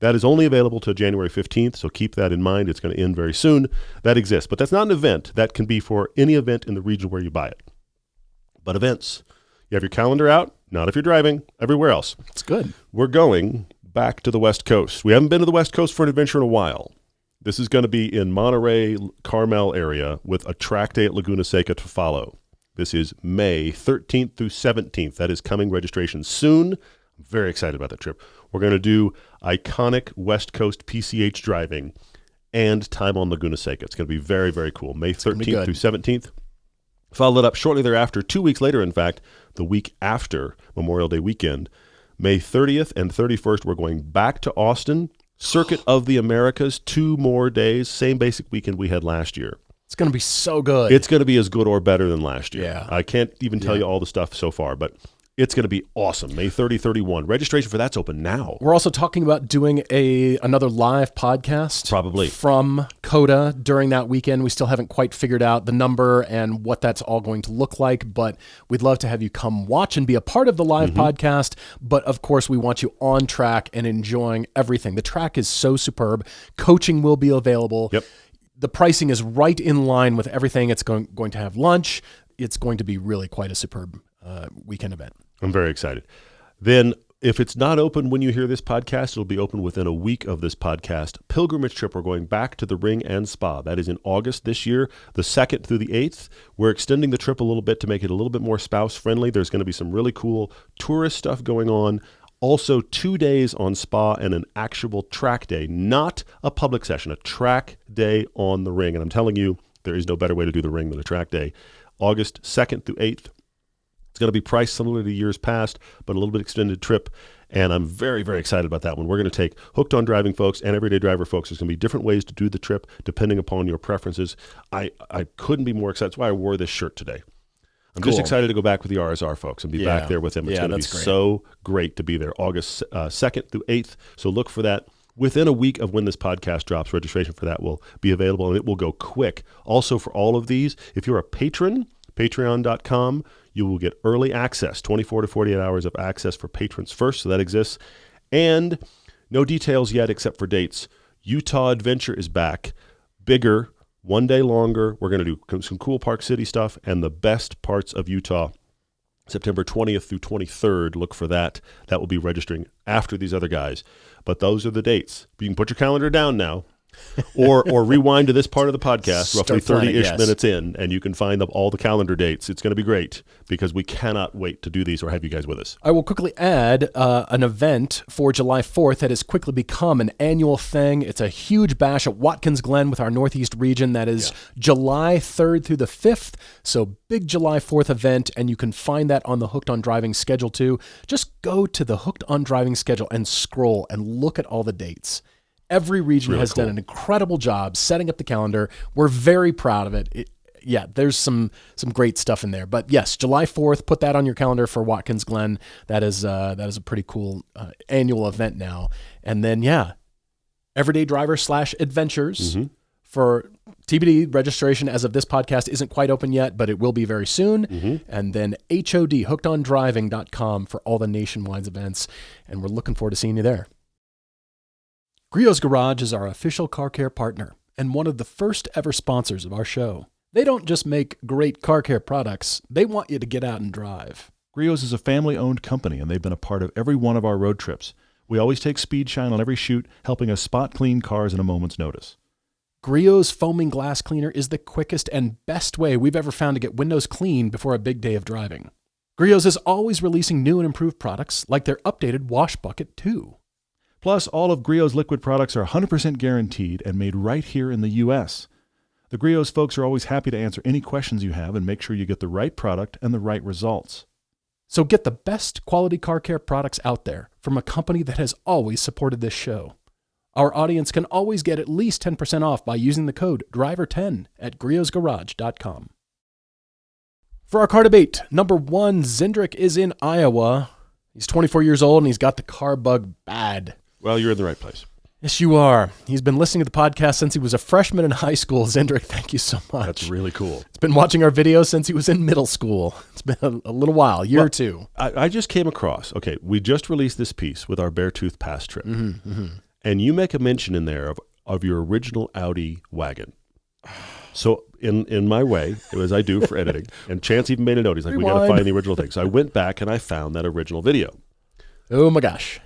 That is only available till January 15th, so keep that in mind. It's going to end very soon. That exists. But that's not an event. That can be for any event in the region where you buy it. But events, you have your calendar out, not if you're driving, everywhere else. It's good. We're going back to the West Coast. We haven't been to the West Coast for an adventure in a while. This is going to be in Monterey, Carmel area with a track day at Laguna Seca to follow. This is May 13th through 17th. That is coming. Registration soon. I'm very excited about that trip. We're going to do iconic West Coast PCH driving and time on Laguna Seca. It's going to be very, very cool. May 13th through 17th. Followed up shortly thereafter, 2 weeks later, in fact, the week after Memorial Day weekend, May 30th and 31st, we're going back to Austin, Circuit of the Americas, 2 more days, same basic weekend we had last year. It's going to be so good. It's going to be as good or better than last year. Yeah. I can't even tell you all the stuff so far, but It's going to be awesome. May 30, 31. Registration for that's open now. We're also talking about doing another live podcast. Probably. From CODA during that weekend. We still haven't quite figured out the number and what that's all going to look like, but we'd love to have you come watch and be a part of the live podcast. But of course, we want you on track and enjoying everything. The track is so superb. Coaching will be available. Yep. The pricing is right in line with everything. It's going to have lunch. It's going to be really quite a superb weekend event. I'm very excited. Then, if it's not open when you hear this podcast, it'll be open within a week of this podcast. Pilgrimage trip, we're going back to the Ring and Spa. That is in August this year, the 2nd through the 8th. We're extending the trip a little bit to make it a little bit more spouse-friendly. There's going to be some really cool tourist stuff going on. Also, 2 days on spa and an actual track day, not a public session, a track day on the Ring. And I'm telling you, there is no better way to do the Ring than a track day. August 2nd through 8th. It's going to be priced similar to years past, but a little bit extended trip. And I'm very, very excited about that one. We're going to take Hooked on Driving folks and Everyday Driver folks. There's going to be different ways to do the trip depending upon your preferences. I couldn't be more excited. That's why I wore this shirt today. I'm just excited to go back with the RSR folks and be back there with them. It's going to be so great to be there. August 2nd through 8th. So look for that. Within a week of when this podcast drops, registration for that will be available, and it will go quick. Also, for all of these, if you're a patron, patreon.com, you will get early access, 24 to 48 hours of access for patrons first, so that exists. And no details yet except for dates. Utah Adventure is back, bigger, 1 day longer. We're going to do some cool Park City stuff and the best parts of Utah, September 20th through 23rd. Look for that. That will be registering after these other guys. But those are the dates. You can put your calendar down now. or rewind to this part of the podcast, roughly 30-ish minutes in, and you can find all the calendar dates. It's going to be great because we cannot wait to do these or have you guys with us. I will quickly add an event for July 4th that has quickly become an annual thing. It's a huge bash at Watkins Glen with our Northeast region. That is July 3rd through the 5th. So big July 4th event, and you can find that on the Hooked on Driving schedule too. Just go to the Hooked on Driving schedule and scroll and look at all the dates. Every region has done an incredible job setting up the calendar. We're very proud of it. There's some great stuff in there. But yes, July 4th, put that on your calendar for Watkins Glen. That is a pretty cool annual event now. And then, Everyday Driver /Adventures for TBD. Registration as of this podcast isn't quite open yet, but it will be very soon. And then HOD, hookedondriving.com for all the nationwide events. And we're looking forward to seeing you there. Griot's Garage is our official car care partner and one of the first ever sponsors of our show. They don't just make great car care products, they want you to get out and drive. Griot's is a family-owned company, and they've been a part of every one of our road trips. We always take speed shine on every shoot, helping us spot clean cars in a moment's notice. Griot's foaming glass cleaner is the quickest and best way we've ever found to get windows clean before a big day of driving. Griot's is always releasing new and improved products, like their updated Wash Bucket 2. Plus, all of Griot's liquid products are 100% guaranteed and made right here in the U.S. The Griot's folks are always happy to answer any questions you have and make sure you get the right product and the right results. So get the best quality car care products out there from a company that has always supported this show. Our audience can always get at least 10% off by using the code DRIVER10 at griotsgarage.com. For our car debate, number 1, Zendrick is in Iowa. He's 24 years old and he's got the car bug bad. Well, you're in the right place. Yes, you are. He's been listening to the podcast since he was a freshman in high school. Zendrick, thank you so much. That's really cool. He's been watching our videos since he was in middle school. It's been a little while, year or two. I just came across, we just released this piece with our Beartooth Pass trip. And you make a mention in there of your original Audi wagon. So in my way, as I do for editing, and Chance even made a note. He's like, we got to find the original thing. So I went back and I found that original video. Oh, my gosh.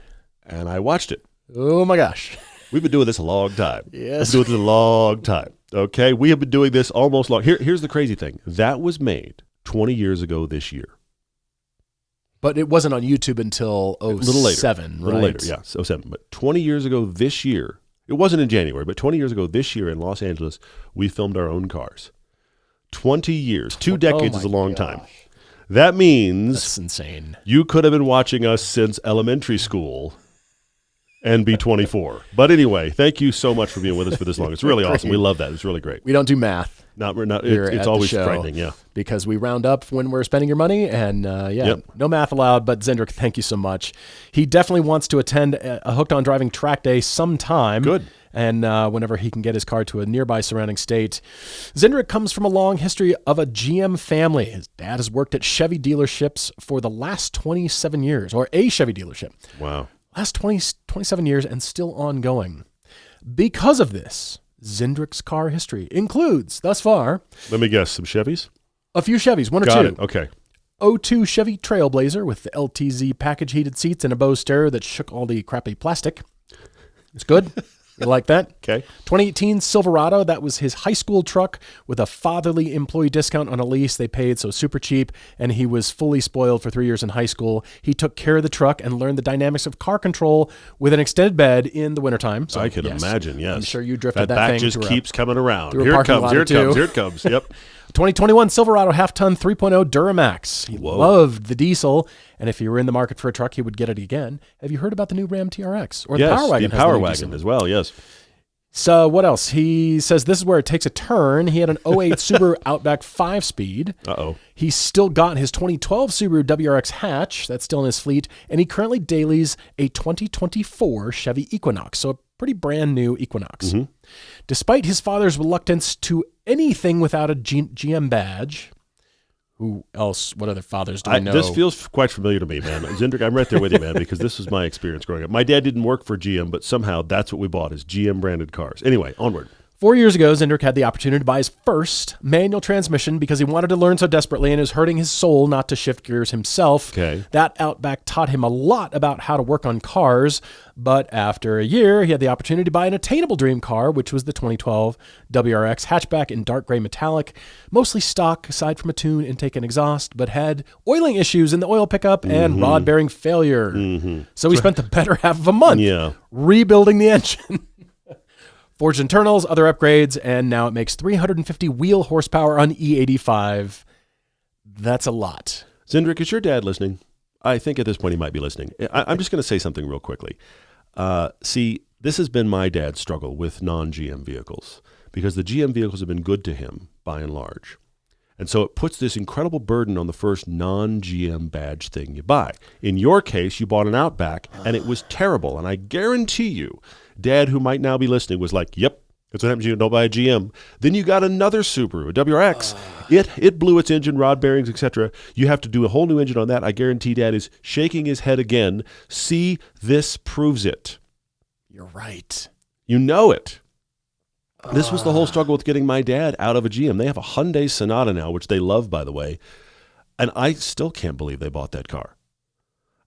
And I watched it. Oh, my gosh. We've been doing this a long time. Yes. We've been doing this a long time. Okay? We have been doing this almost long. Here's the crazy thing. That was made 20 years ago this year. But it wasn't on YouTube until 07, a little later, yeah, 07. But 20 years ago this year, it wasn't in January, but 20 years ago this year in Los Angeles, we filmed our own cars. 20 years. 2 decades is a long time. That means that's insane. You could have been watching us since elementary school and be 24. But anyway, thank you so much for being with us for this long. It's really awesome. We love that. It's really great. We don't do math. Not here it's at always the show, frightening, yeah. because we round up when we're spending your money, and no math allowed. But Zendrik, thank you so much. He definitely wants to attend a Hooked on Driving track day sometime. Good. And whenever he can get his car to a nearby surrounding state. Zendrik comes from a long history of a GM family. His dad has worked at Chevy dealerships for the last 27 years, or a Chevy dealership. Wow. Last 27 years and still ongoing. Because of this, Zendrik's car history includes, thus far, Let me guess, some Chevys? a few Chevys, one or Got two. it. Okay. 02 Chevy Trailblazer with the LTZ package heated seats and a Bose stereo that shook all the crappy plastic. It's good. You like that? Okay. 2018 Silverado, that was his high school truck with a fatherly employee discount on a lease they paid, so super cheap, and he was fully spoiled for 3 years in high school. He took care of the truck and learned the dynamics of car control with an extended bed in the wintertime. So, I can imagine, yes. I'm sure you drifted that back thing just keeps coming around. through a Here it parking comes, lot here or it comes, two. here it comes. Yep. 2021 Silverado half-ton 3.0 Duramax. He loved the diesel, and if you were in the market for a truck, he would get it again. Have you heard about the new Ram TRX? Or Yes, the Power Wagon? the has Power new Wagon diesel. as well, yes. So what else? He says this is where it takes a turn. He had an 08 Subaru Outback 5-speed. Uh-oh. He's still got his 2012 Subaru WRX hatch. That's still in his fleet. And he currently dailies a 2024 Chevy Equinox. So a pretty brand new Equinox. Mm-hmm. Despite his father's reluctance to anything without a GM badge. Who else? What other fathers do I know? This feels quite familiar to me, man. Zendrik, I'm right there with you, man, because this was my experience growing up. My dad didn't work for GM, but somehow that's what we bought, is GM-branded cars. Anyway, onward. 4 years ago, Zendrik had the opportunity to buy his first manual transmission because he wanted to learn so desperately and it was hurting his soul not to shift gears himself. Okay. That Outback taught him a lot about how to work on cars, but after a year, he had the opportunity to buy an attainable dream car, which was the 2012 WRX hatchback in dark gray metallic, mostly stock aside from a tune, intake, and exhaust, but had oiling issues in the oil pickup and rod bearing failure. So he spent the better half of a month rebuilding the engine. Forged internals, other upgrades, and now it makes 350 wheel horsepower on E85. That's a lot. Zendrik, is your dad listening? I think at this point he might be listening. I'm just going to say something real quickly. See, this has been my dad's struggle with non-GM vehicles because the GM vehicles have been good to him by and large. And so it puts this incredible burden on the first non-GM badge thing you buy. In your case, you bought an Outback, and it was terrible. And I guarantee you, Dad, who might now be listening, was like, yep, that's what happens to you. Don't buy a GM. Then you got another Subaru, a WRX. It blew its engine, rod bearings, etc. You have to do a whole new engine on that. I guarantee Dad is shaking his head again. See, this proves it. You're right. You know it. This was the whole struggle with getting my dad out of a GM. They have a Hyundai Sonata now, which they love, by the way. And I still can't believe they bought that car.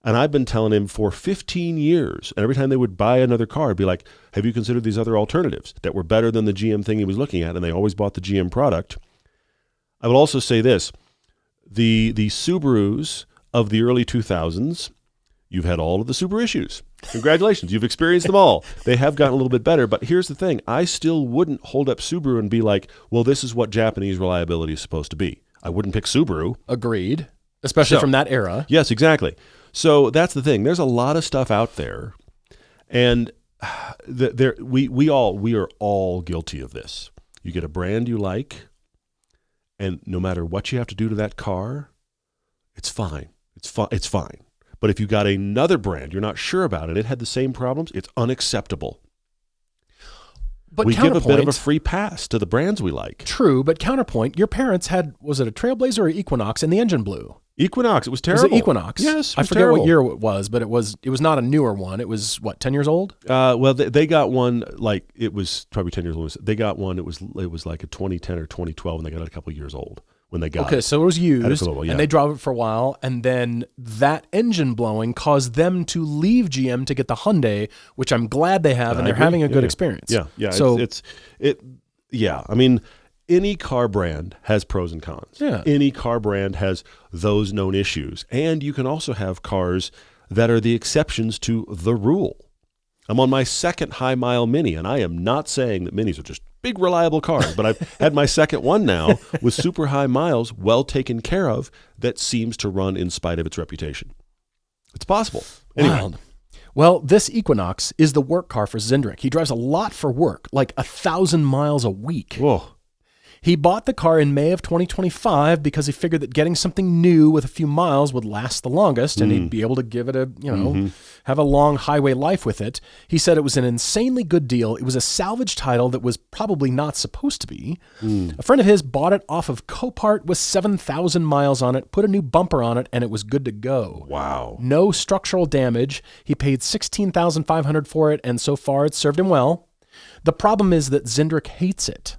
And I've been telling him for 15 years, and every time they would buy another car, I'd be like, have you considered these other alternatives that were better than the GM thing he was looking at? And they always bought the GM product. I will also say this. The Subarus of the early 2000s, you've had all of the Subaru issues. Congratulations. You've experienced them all. They have gotten a little bit better. But here's the thing. I still wouldn't hold up Subaru and be like, well, this is what Japanese reliability is supposed to be. I wouldn't pick Subaru. Agreed. Especially from that era. Yes, exactly. So that's the thing. There's a lot of stuff out there. And we are all guilty of this. You get a brand you like, and no matter what you have to do to that car, it's fine. It's fine. But if you got another brand, you're not sure about it, it had the same problems, it's unacceptable. But we give a bit of a free pass to the brands we like. True, but counterpoint, your parents had, was it a Trailblazer or Equinox, and the engine blew? Equinox, it was terrible. Was it Equinox? Yes, I forget what year it was, but it was not a newer one. It was, what, 10 years old? Well, they got one, like, it was probably 10 years old. They got one, it was like a 2010 or 2012, and they got it a couple of years old when they got it. Okay, so it was used, yeah. and they drove it for a while, and then that engine blowing caused them to leave GM to get the Hyundai, which I'm glad they have, and they're having a good experience. Yeah. So yeah. I mean, any car brand has pros and cons. Yeah. Any car brand has those known issues, and you can also have cars that are the exceptions to the rule. I'm on my second high-mile Mini, and I am not saying that Minis are just big, reliable cars, but I've had my second one now with super high miles, well taken care of, that seems to run in spite of its reputation. It's possible. Anyway. Wild. Well, this Equinox is the work car for Zendrik. He drives a lot for work, like 1,000 miles a week. Whoa. He bought the car in May of 2025 because he figured that getting something new with a few miles would last the longest and he'd be able to give it a, have a long highway life with it. He said it was an insanely good deal. It was a salvage title that was probably not supposed to be. A friend of his bought it off of Copart with 7,000 miles on it, put a new bumper on it, and it was good to go. Wow. No structural damage. He paid $16,500 for it, and so far it's served him well. The problem is that Zindrick hates it.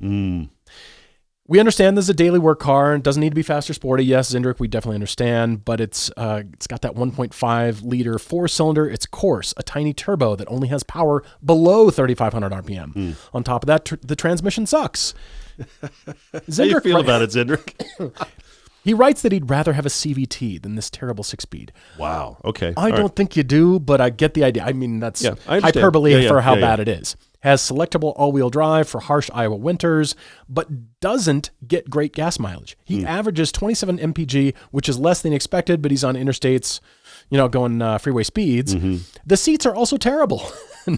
We understand this is a daily work car and doesn't need to be fast or sporty. Yes, Zindrick, we definitely understand, but it's got that 1.5 liter four-cylinder. It's coarse, a tiny turbo that only has power below 3,500 RPM. On top of that, the transmission sucks. How do you feel about it, Zindrick? He writes that he'd rather have a CVT than this terrible six-speed. Wow. Okay. I don't think you do, but I get the idea. I mean, that's I understand. hyperbole for how bad it is. Has selectable all-wheel drive for harsh Iowa winters, but doesn't get great gas mileage. He averages 27 mpg, which is less than expected, but he's on interstates, going freeway speeds. The seats are also terrible.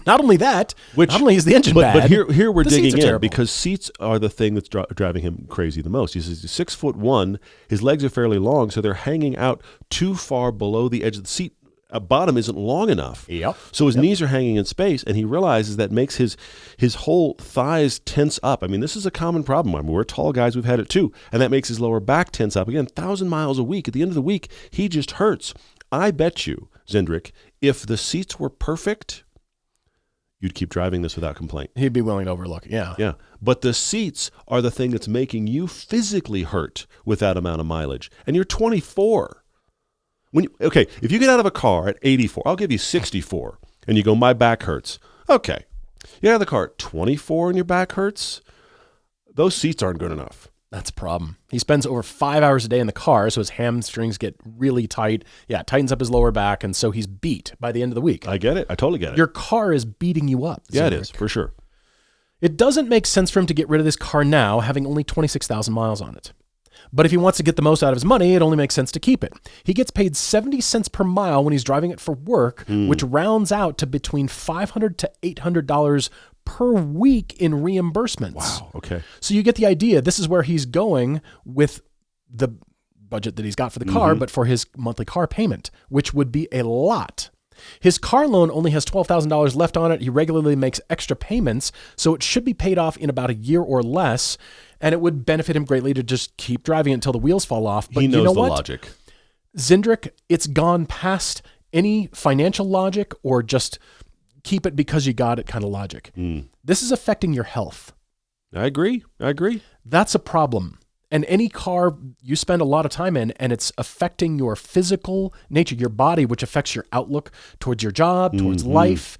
Not only that, not only is the engine bad, but here we're digging in terrible. because seats are the thing that's driving him crazy the most. He's 6'1", his legs are fairly long, so they're hanging out too far below the edge of the seat. Bottom isn't long enough. Yep. So his knees are hanging in space, and he realizes that makes his whole thighs tense up. I mean, this is a common problem. I mean, we're tall guys, we've had it too, and that makes his lower back tense up. Again, 1,000 miles a week. At the end of the week, he just hurts. I bet you, Zindrick, if the seats were perfect, you'd keep driving this without complaint. He'd be willing to overlook it, yeah. Yeah, but the seats are the thing that's making you physically hurt with that amount of mileage, and you're 24. If you get out of a car at 84, I'll give you 64, and you go, my back hurts. Okay. You get out of the car at 24 and your back hurts? Those seats aren't good enough. That's a problem. He spends over 5 hours a day in the car, so his hamstrings get really tight. Yeah, it tightens up his lower back, and so he's beat by the end of the week. I get it. I totally get it. Your car is beating you up. Yeah, it is, for sure. It doesn't make sense for him to get rid of this car now, having only 26,000 miles on it. But if he wants to get the most out of his money, it only makes sense to keep it. He gets paid 70 cents per mile when he's driving it for work, which rounds out to between $500 to $800 per week in reimbursements. Wow, okay. So you get the idea. This is where he's going with the budget that he's got for the car, but for his monthly car payment, which would be a lot. His car loan only has $12,000 left on it. He regularly makes extra payments, so it should be paid off in about a year or less, and it would benefit him greatly to just keep driving it until the wheels fall off. But he knows you know the what? logic. Zindrick, it's gone past any financial logic or just keep it because you got it kind of logic. This is affecting your health. I agree. That's a problem. And any car you spend a lot of time in, and it's affecting your physical nature, your body, which affects your outlook towards your job, towards life.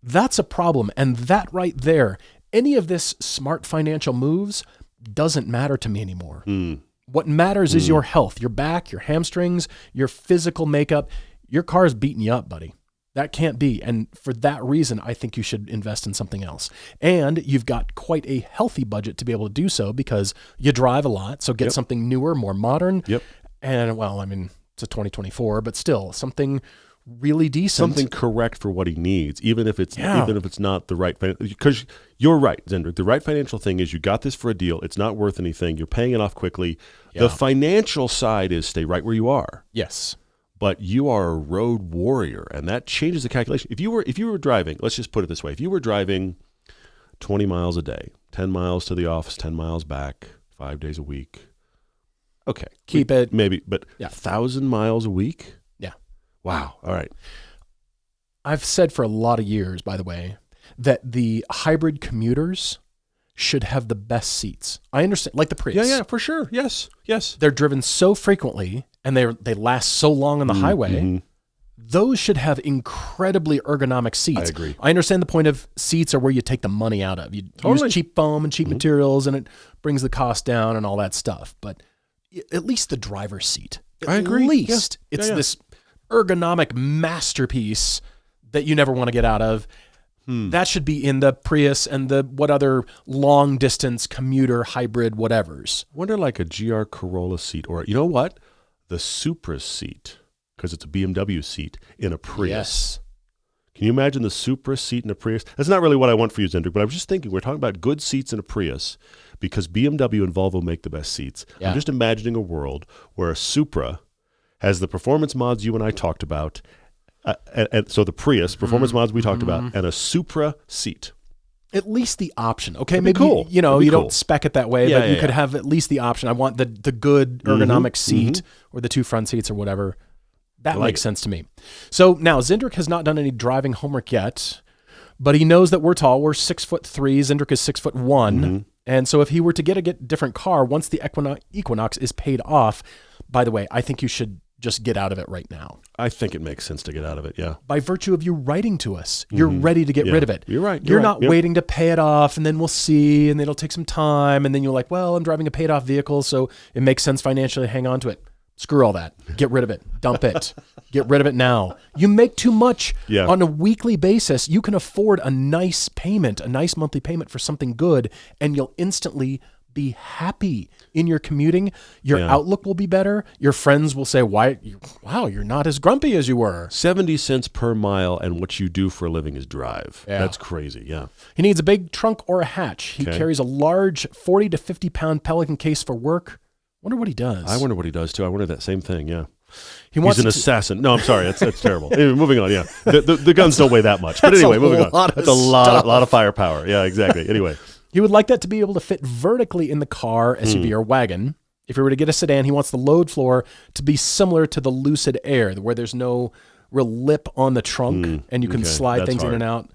That's a problem. And that right there, any of this smart financial moves doesn't matter to me anymore. What matters is your health, your back, your hamstrings, your physical makeup. Your car is beating you up, buddy. That can't be. And for that reason, I think you should invest in something else. And you've got quite a healthy budget to be able to do so because you drive a lot. So get something newer, more modern. And well, I mean, it's a 2024, but still something really decent. Something correct for what he needs, even if it's not the right, because you're right, Zindrick. The right financial thing is you got this for a deal. It's not worth anything. You're paying it off quickly. The financial side is stay right where you are. Yes. But you are a road warrior, and that changes the calculation. If you were driving, let's just put it this way. If you were driving 20 miles a day, 10 miles to the office, 10 miles back, 5 days a week, okay. Keep it. Maybe, but 1,000 miles a week? Yeah. Wow. All right. I've said for a lot of years, by the way, that the hybrid commuters should have the best seats. I understand, like the Prius. Yeah, for sure. Yes. They're driven so frequently, and they last so long on the highway. Those should have incredibly ergonomic seats. I agree. I understand the point of seats are where you take the money out of. You use cheap foam and cheap materials, and it brings the cost down and all that stuff. But at least the driver's seat. I agree. At least it's this ergonomic masterpiece that you never want to get out of. That should be in the Prius and the what other long distance commuter hybrid whatevers. Wonder like a GR Corolla seat, or you know what? The Supra seat, because it's a BMW seat in a Prius. Yes. Can you imagine the Supra seat in a Prius? That's not really what I want for you, Zendrick, but I was just thinking, we're talking about good seats in a Prius because BMW and Volvo make the best seats. Yeah. I'm just imagining a world where a Supra has the performance mods you and I talked about, and so the Prius, performance mods we talked about, and a Supra seat. At least the option. Okay, That'd be maybe cool. you That'd be cool. don't spec it that way, but you could have at least the option. I want the good ergonomic seat or the two front seats or whatever. That makes sense to me. So now Zendrick has not done any driving homework yet, but he knows that we're tall. We're 6'3". Zendrick is 6'1". And so if he were to get a different car, once the Equinox is paid off, by the way, I think you should just get out of it right now. I think it makes sense to get out of it, yeah. By virtue of you writing to us, you're ready to get rid of it. You're right. You're not waiting to pay it off, and then we'll see, and it'll take some time, and then you're like, well, I'm driving a paid-off vehicle, so it makes sense financially to hang on to it. Screw all that. Get rid of it. Dump it. Get rid of it now. You make too much on a weekly basis. You can afford a nice payment, a nice monthly payment for something good, and you'll instantly be happy in your commuting. Your outlook will be better. Your friends will say, wow, you're not as grumpy as you were. 70 cents per mile, and what you do for a living is drive. Yeah. That's crazy, yeah. He needs a big trunk or a hatch. He carries a large 40 to 50-pound Pelican case for work. Wonder what he does. I wonder what he does, too. I wonder that same thing, yeah. He's an assassin. No, I'm sorry. That's terrible. Anyway, moving on, yeah. The guns don't weigh that much. But anyway, moving on. That's a lot of firepower. Yeah, exactly. Anyway. He would like that to be able to fit vertically in the car, SUV, or wagon. If he were to get a sedan, he wants the load floor to be similar to the Lucid Air, where there's no real lip on the trunk, and you can slide things in and out.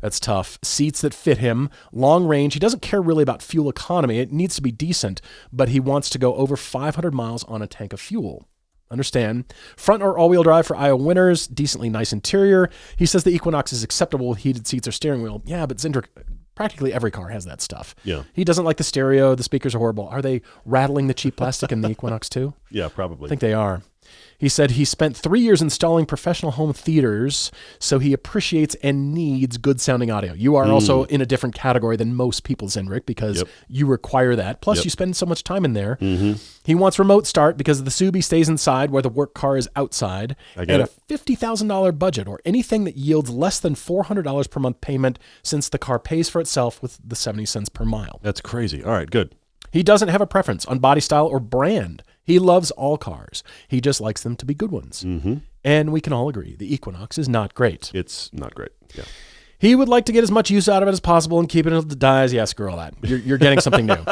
That's tough. Seats that fit him, long range. He doesn't care really about fuel economy. It needs to be decent, but he wants to go over 500 miles on a tank of fuel. Understand. Front or all-wheel drive for Iowa winters, decently nice interior. He says the Equinox is acceptable with heated seats or steering wheel. Yeah, but Zendrick, practically every car has that stuff. Yeah. He doesn't like the stereo. The speakers are horrible. Are they rattling the cheap plastic in the Equinox too? Yeah, probably. I think they are. He said he spent 3 years installing professional home theaters, so he appreciates and needs good sounding audio. You are also in a different category than most people, Zendrick, because you require that. Plus, you spend so much time in there. He wants remote start because the Subi stays inside where the work car is outside. And a $50,000 budget or anything that yields less than $400 per month payment since the car pays for itself with the 70 cents per mile. That's crazy. All right, good. He doesn't have a preference on body style or brand. He loves all cars. He just likes them to be good ones. And we can all agree, the Equinox is not great. It's not great, yeah. He would like to get as much use out of it as possible and keep it until it dies. Yeah, screw all that. You're getting something new.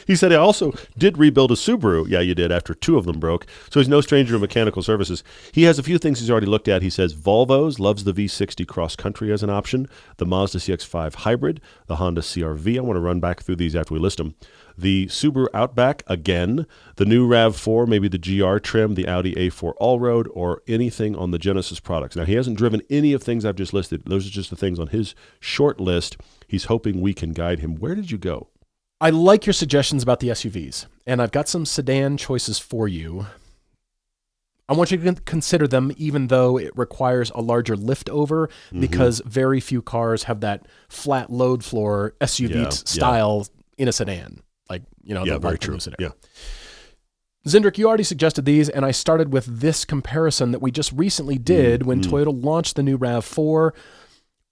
He said he also did rebuild a Subaru. Yeah, you did, after 2 of them broke. So he's no stranger to mechanical services. He has a few things he's already looked at. He says Volvo's, loves the V60 Cross Country as an option, the Mazda CX-5 Hybrid, the Honda CR-V. I want to run back through these after we list them. The Subaru Outback, again, the new RAV4, maybe the GR trim, the Audi A4 Allroad, or anything on the Genesis products. Now, he hasn't driven any of things I've just listed. Those are just the things on his short list. He's hoping we can guide him. Where did you go? I like your suggestions about the SUVs, and I've got some sedan choices for you. I want you to consider them even though it requires a larger lift over because very few cars have that flat load floor SUV style in a sedan. Like, the very true. Yeah. Zendrick, you already suggested these, and I started with this comparison that we just recently did when Toyota launched the new RAV4.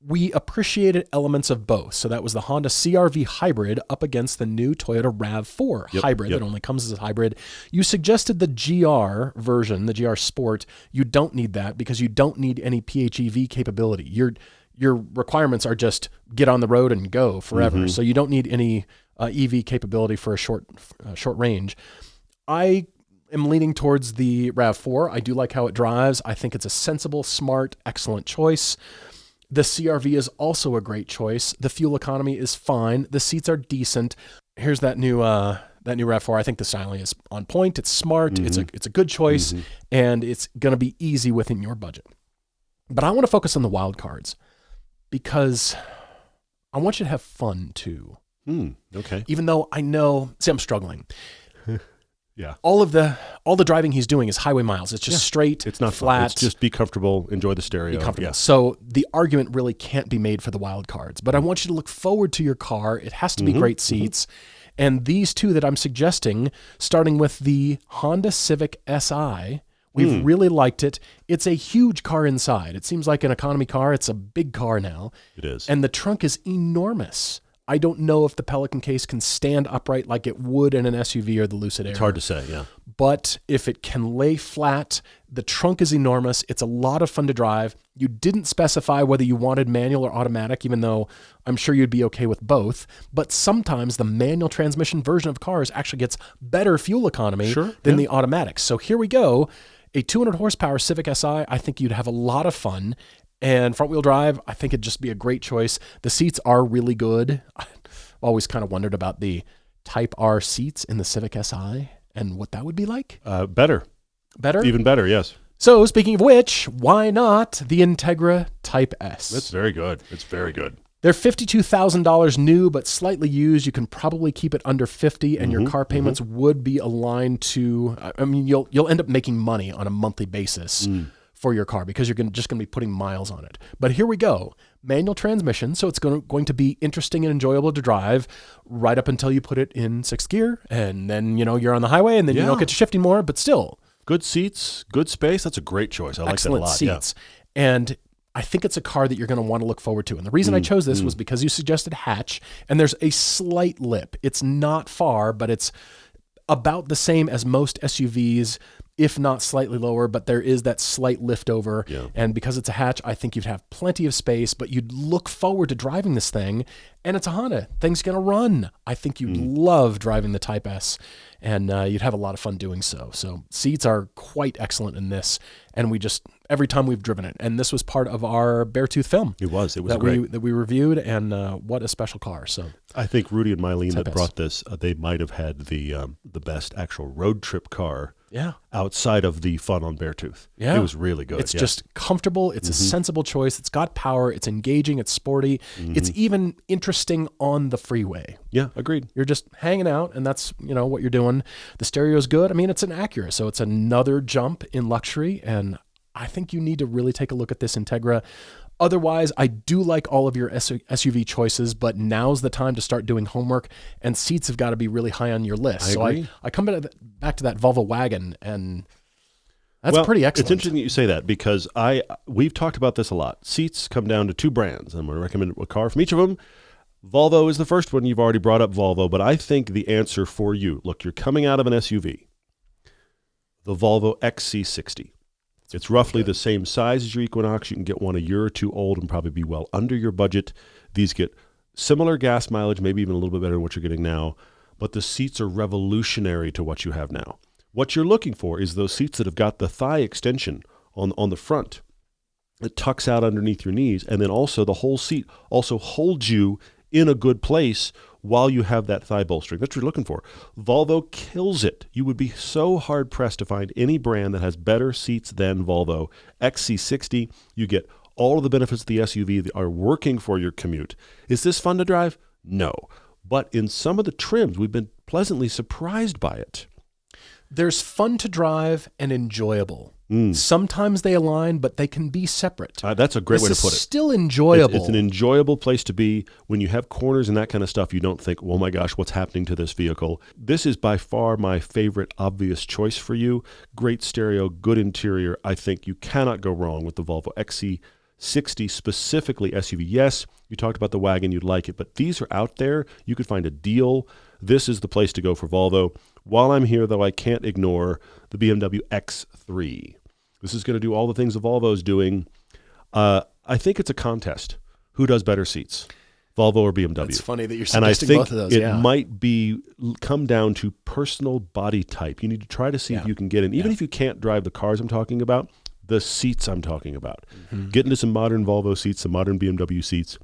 We appreciated elements of both. So that was the Honda CR-V Hybrid up against the new Toyota RAV4 Hybrid that only comes as a hybrid. You suggested the GR version, the GR Sport. You don't need that because you don't need any PHEV capability. Your requirements are just get on the road and go forever. So you don't need any EV capability for a short range. I am leaning towards the RAV4. I do like how it drives. I think it's a sensible, smart, excellent choice. The CR-V is also a great choice. The fuel economy is fine. The seats are decent. Here's that new RAV4. I think the styling is on point. It's smart. It's a good choice, and it's going to be easy within your budget. But I want to focus on the wild cards because I want you to have fun too. Okay. Even though I know, I'm struggling. Yeah. All the driving he's doing is highway miles. It's just straight. It's not flat. Fun. It's just be comfortable, enjoy the stereo. Be comfortable. Yeah. So the argument really can't be made for the wild cards. But I want you to look forward to your car. It has to be great seats. And these two that I'm suggesting, starting with the Honda Civic Si, We've really liked it. It's a huge car inside. It seems like an economy car. It's a big car now. It is. And the trunk is enormous. I don't know if the Pelican case can stand upright like it would in an SUV or the Lucid Air. It's hard to say, yeah. But if it can lay flat, the trunk is enormous. It's a lot of fun to drive. You didn't specify whether you wanted manual or automatic, even though I'm sure you'd be okay with both. But sometimes the manual transmission version of cars actually gets better fuel economy than the automatics. So here we go. A 200 horsepower Civic Si, I think you'd have a lot of fun. And front wheel drive, I think it'd just be a great choice. The seats are really good. I've always kind of wondered about the Type R seats in the Civic Si and what that would be like. Better. Better? Even better, yes. So speaking of which, why not the Integra Type S? That's very good. It's very good. They're $52,000 new, but slightly used. You can probably keep it under 50, and your car payments would be aligned to. I mean, you'll end up making money on a monthly basis for your car because you're just going to be putting miles on it. But here we go. Manual transmission, so it's going to be interesting and enjoyable to drive right up until you put it in sixth gear, and then you're on the highway, and then you don't get to shifting more, but still. Good seats, good space. That's a great choice. I like that a lot. Excellent seats. Yeah. And I think it's a car that you're going to want to look forward to. And the reason I chose this was because you suggested hatch, and there's a slight lip. It's not far, but it's about the same as most SUVs, if not slightly lower, but there is that slight lift over. Yeah. And because it's a hatch, I think you'd have plenty of space, but you'd look forward to driving this thing. And it's a Honda. Thing's going to run. I think you'd love driving the Type S, and you'd have a lot of fun doing so. So seats are quite excellent in this. And every time we've driven it, and this was part of our Beartooth film. It was that great. That we reviewed, and what a special car. So I think Rudy and Mylene that brought this, they might have had the best actual road trip car outside of the fun on Beartooth. Yeah. It was really good. It's just comfortable. It's a sensible choice. It's got power. It's engaging. It's sporty. It's even interesting on the freeway. Yeah, agreed. You're just hanging out, and that's what you're doing. The stereo is good. I mean, it's an Acura, so it's another jump in luxury, and I think you need to really take a look at this Integra. Otherwise, I do like all of your SUV choices, but now's the time to start doing homework, and seats have got to be really high on your list. I agree. I come back to that Volvo wagon, and that's pretty excellent. It's interesting that you say that because we've talked about this a lot. Seats come down to two brands. I'm going to recommend a car from each of them. Volvo is the first one. You've already brought up Volvo, but I think the answer for you, look, you're coming out of an SUV, the Volvo XC60. It's roughly the same size as your Equinox. You can get one a year or two old and probably be well under your budget. These get similar gas mileage, maybe even a little bit better than what you're getting now, but the seats are revolutionary to what you have now. What you're looking for is those seats that have got the thigh extension on the front. It tucks out underneath your knees, and then also the whole seat also holds you in a good place while you have that thigh bolstering. That's what you're looking for. Volvo kills it. You would be so hard-pressed to find any brand that has better seats than Volvo. XC60, you get all of the benefits of the SUV that are working for your commute. Is this fun to drive? No. But in some of the trims, we've been pleasantly surprised by it. There's fun to drive and enjoyable. Sometimes they align, but they can be separate. That's a great way to put it. It's still enjoyable. It's an enjoyable place to be. When you have corners and that kind of stuff, you don't think, oh my gosh, what's happening to this vehicle? This is by far my favorite obvious choice for you. Great stereo, good interior. I think you cannot go wrong with the Volvo XC60, specifically SUV. Yes, you talked about the wagon, you'd like it, but these are out there. You could find a deal. This is the place to go for Volvo. While I'm here, though, I can't ignore the BMW X3. This is going to do all the things the Volvo is doing. I think it's a contest. Who does better seats, Volvo or BMW? It's funny that you're suggesting both of those. And I think it might come down to personal body type. You need to try to see if you can get in. Even if you can't drive the cars I'm talking about, the seats I'm talking about. Get into some modern Volvo seats, some modern BMW seats.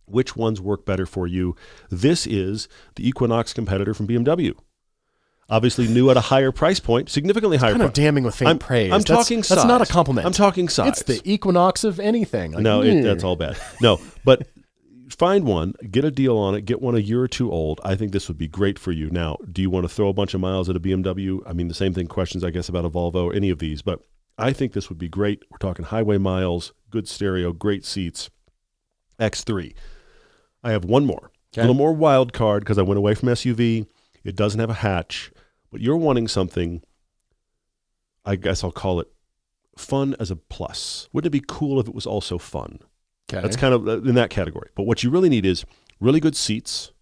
Which ones work better for you? This is the Equinox competitor from BMW. Obviously new at a higher price point, significantly higher. Kind of damning with faint praise. I'm talking size. That's not a compliment. I'm talking size. It's the Equinox of anything. No, that's all bad. No, but find one, get a deal on it, get one a year or two old. I think this would be great for you. Now, do you want to throw a bunch of miles at a BMW? I mean, the same thing, questions, I guess, about a Volvo or any of these, but I think this would be great. We're talking highway miles, good stereo, great seats. X3. I have one more. A little more wild card because I went away from SUV. It doesn't have a hatch, but you're wanting something. I guess I'll call it fun as a plus. Wouldn't it be cool if it was also fun? Okay. That's kind of in that category. But what you really need is really good seats,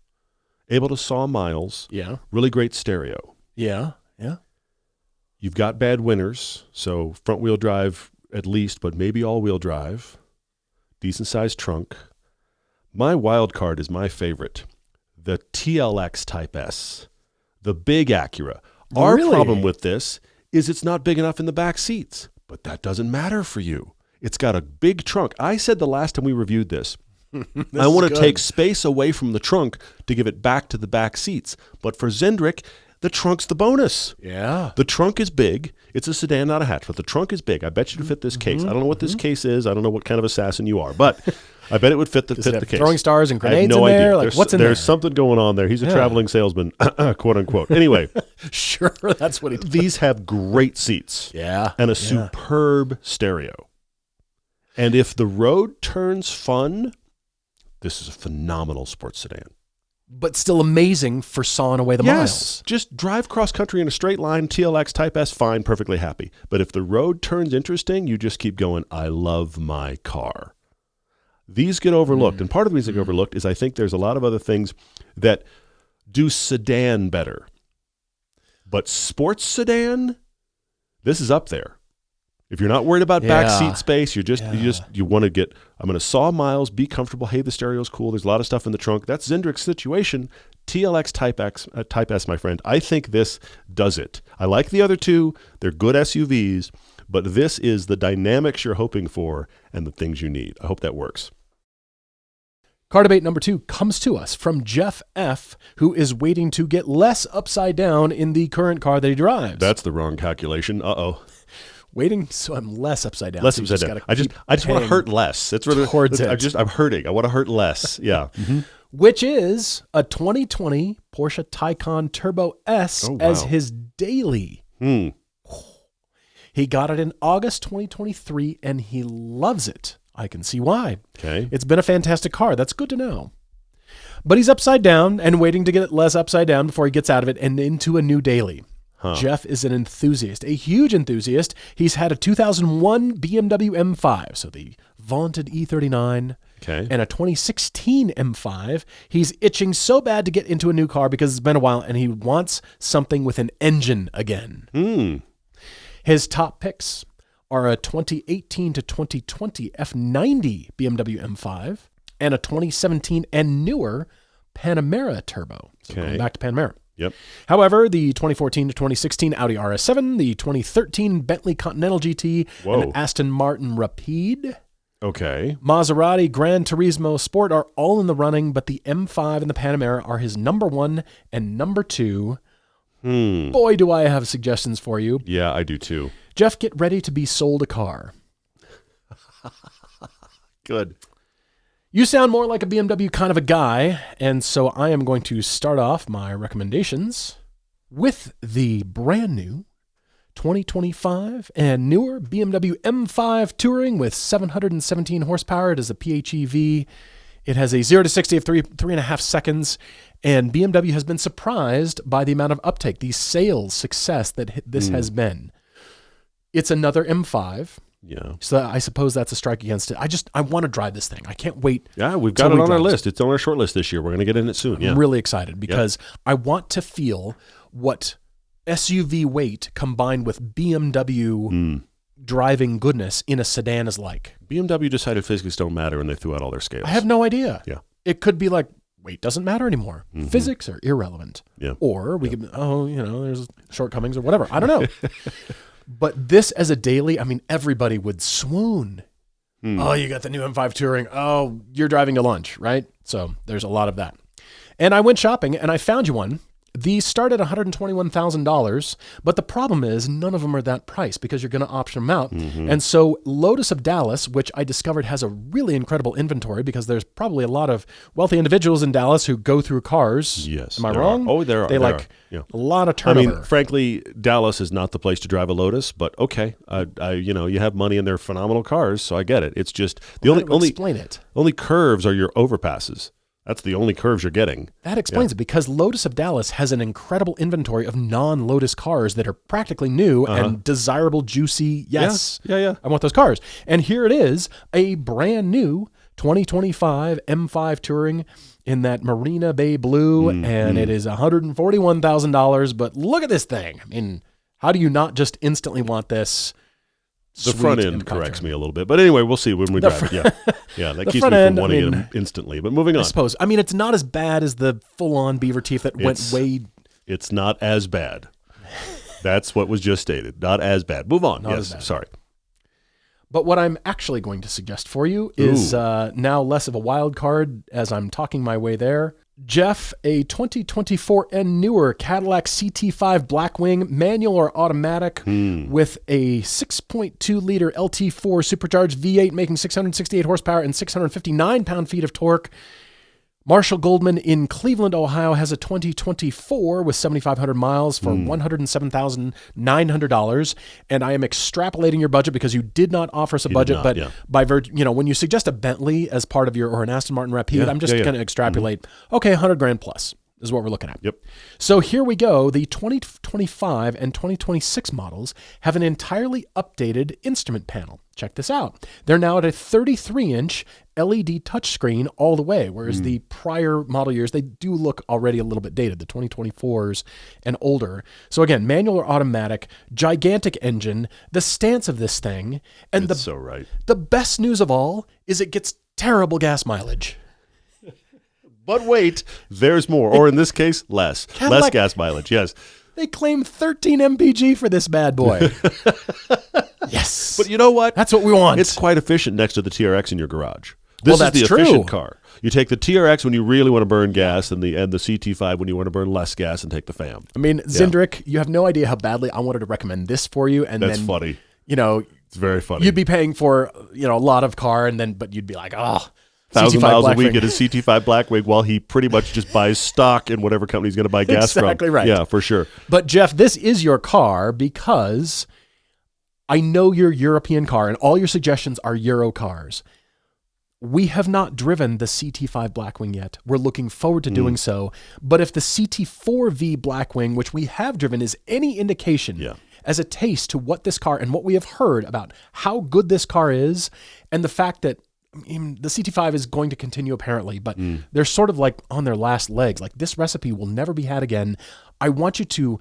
able to saw miles, Yeah. really great stereo. Yeah. Yeah. You've got bad winners, so front-wheel drive at least, but maybe all-wheel drive. Decent-sized trunk. My wild card is my favorite, the TLX Type S, the big Acura. Our Really? problem with this is it's not big enough in the back seats, but that doesn't matter for you. It's got a big trunk. I said the last time we reviewed this, I want to take space away from the trunk to give it back to the back seats. But for Zendrick, the trunk's the bonus. Yeah. The trunk is big. It's a sedan, not a hatch, but the trunk is big. I bet you to fit this case. I don't know what this case is. I don't know what kind of assassin you are, but I bet it would fit the case. Throwing stars and I have grenades no in there? idea. Like, what's in there's there? something going on there. He's a traveling salesman, quote unquote. Anyway, Sure, that's what he does. these have great seats Yeah. and a superb stereo. And if the road turns fun, this is a phenomenal sports sedan. But still amazing for sawing away the miles. Just drive cross country in a straight line, TLX Type S, fine, perfectly happy. But if the road turns interesting, you just keep going, I love my car. These get overlooked. And part of the reason they get overlooked is I think there's a lot of other things that do sedan better. But sports sedan, this is up there. If you're not worried about back seat space, you want to get, I'm going to saw miles, be comfortable. Hey, the stereo's cool. There's a lot of stuff in the trunk. That's Zendrick's situation. TLX Type S, my friend. I think this does it. I like the other two. They're good SUVs, but this is the dynamics you're hoping for and the things you need. I hope that works. Car debate number 2 comes to us from Jeff F., who is waiting to get less upside down in the current car that he drives. That's the wrong calculation. Uh-oh. Waiting, so I'm less upside down. Less so you upside just down. gotta I just want to hurt less. That's really towards it. I'm hurting. I want to hurt less. Yeah. Which is a 2020 Porsche Taycan Turbo S as his daily. He got it in August 2023, and he loves it. I can see why. Okay. It's been a fantastic car. That's good to know. But he's upside down and waiting to get it less upside down before he gets out of it and into a new daily. Jeff is an enthusiast, a huge enthusiast. He's had a 2001 BMW M5, so the vaunted E39, and a 2016 M5. He's itching so bad to get into a new car because it's been a while, and he wants something with an engine again. His top picks are a 2018 to 2020 F90 BMW M5 and a 2017 and newer Panamera Turbo. So going back to Panamera. Yep. However, the 2014 to 2016 Audi RS7, the 2013 Bentley Continental GT, and Aston Martin Rapide, Maserati Gran Turismo Sport are all in the running, but the M5 and the Panamera are his number 1 and number 2. Boy, do I have suggestions for you. Yeah, I do too. Jeff, get ready to be sold a car. Good. You sound more like a BMW kind of a guy, and so I am going to start off my recommendations with the brand new 2025 and newer BMW M5 Touring with 717 horsepower. It is a PHEV. It has a 0 to 60 of 3.5 seconds, and BMW has been surprised by the amount of uptake, the sales success that this has been. It's another M5. Yeah. So I suppose that's a strike against it. I want to drive this thing. I can't wait. Yeah, we've got it on our list. It's on our short list this year. We're going to get in it soon. I'm really excited because I want to feel what SUV weight combined with BMW driving goodness in a sedan is like. BMW decided physics don't matter and they threw out all their scales. I have no idea. Yeah. It could be like weight doesn't matter anymore. Physics are irrelevant. Yeah. Or we could, there's shortcomings or whatever. I don't know. But this as a daily, I mean, everybody would swoon. Oh, you got the new M5 Touring. Oh, you're driving to lunch, right? So there's a lot of that. And I went shopping and I found you one. These start at $121,000, but the problem is none of them are that price because you're going to option them out. And so Lotus of Dallas, which I discovered has a really incredible inventory because there's probably a lot of wealthy individuals in Dallas who go through cars. Yes. Am I wrong? Oh, there are. They a lot of turnover. I mean, frankly, Dallas is not the place to drive a Lotus, but okay. You have money and they're phenomenal cars, so I get it. It's just the only explain it. Only curves are your overpasses. That's the only curves you're getting. That explains it, because Lotus of Dallas has an incredible inventory of non-Lotus cars that are practically new and desirable, juicy. Yes. Yeah. I want those cars. And here it is, a brand new 2025 M5 Touring in that Marina Bay blue, and it is $141,000. But look at this thing. I mean, how do you not just instantly want this? The front end corrects me a little bit. But anyway, we'll see when we drive it. Yeah, that keeps me from wanting it instantly. But moving on. I suppose. I mean, it's not as bad as the full-on beaver teeth that went way... It's not as bad. That's what was just stated. Not as bad. Move on. Yes, sorry. But what I'm actually going to suggest for you is now less of a wild card as I'm talking my way there. Jeff, a 2024 and newer Cadillac CT5 Blackwing, manual or automatic, with a 6.2-liter LT4 supercharged V8 making 668 horsepower and 659 pound-feet of torque. Marshall Goldman in Cleveland, Ohio, has a 2024 with 7,500 miles for $107,900. And I am extrapolating your budget because you did not offer us a budget. By when you suggest a Bentley as part of your, or an Aston Martin Rapide, I'm just going to extrapolate. Okay, $100,000 plus is what we're looking at. Yep. So here we go. The 2025 and 2026 models have an entirely updated instrument panel. Check this out. They're now at a 33-inch LED touchscreen all the way, whereas the prior model years, they do look already a little bit dated, the 2024s and older. So again, manual or automatic, gigantic engine, the stance of this thing, and so right. The best news of all is it gets terrible gas mileage. But wait, there's more, or in this case, less gas mileage, yes. They claim 13 mpg for this bad boy. Yes. But you know what? That's what we want. It's quite efficient next to the TRX in your garage. This that's is the true. efficient car. You take the TRX when you really want to burn gas, and the CT5 when you want to burn less gas, and take the FAM. I mean, Zindrick, you have no idea how badly I wanted to recommend this for you. And that's then, funny. It's very funny. You'd be paying for a lot of car, but you'd be like, 1,000 miles a week in his CT5 Blackwing, while he pretty much just buys stock in whatever company he's going to buy gas from. Exactly right. Yeah, for sure. But Jeff, this is your car because I know your European car, and all your suggestions are Euro cars. We have not driven the CT5 Blackwing yet. We're looking forward to doing so. But if the CT4V Blackwing, which we have driven, is any indication as a taste to what this car and what we have heard about how good this car is, and the fact that the CT5 is going to continue apparently, but they're sort of like on their last legs. Like, this recipe will never be had again. I want you to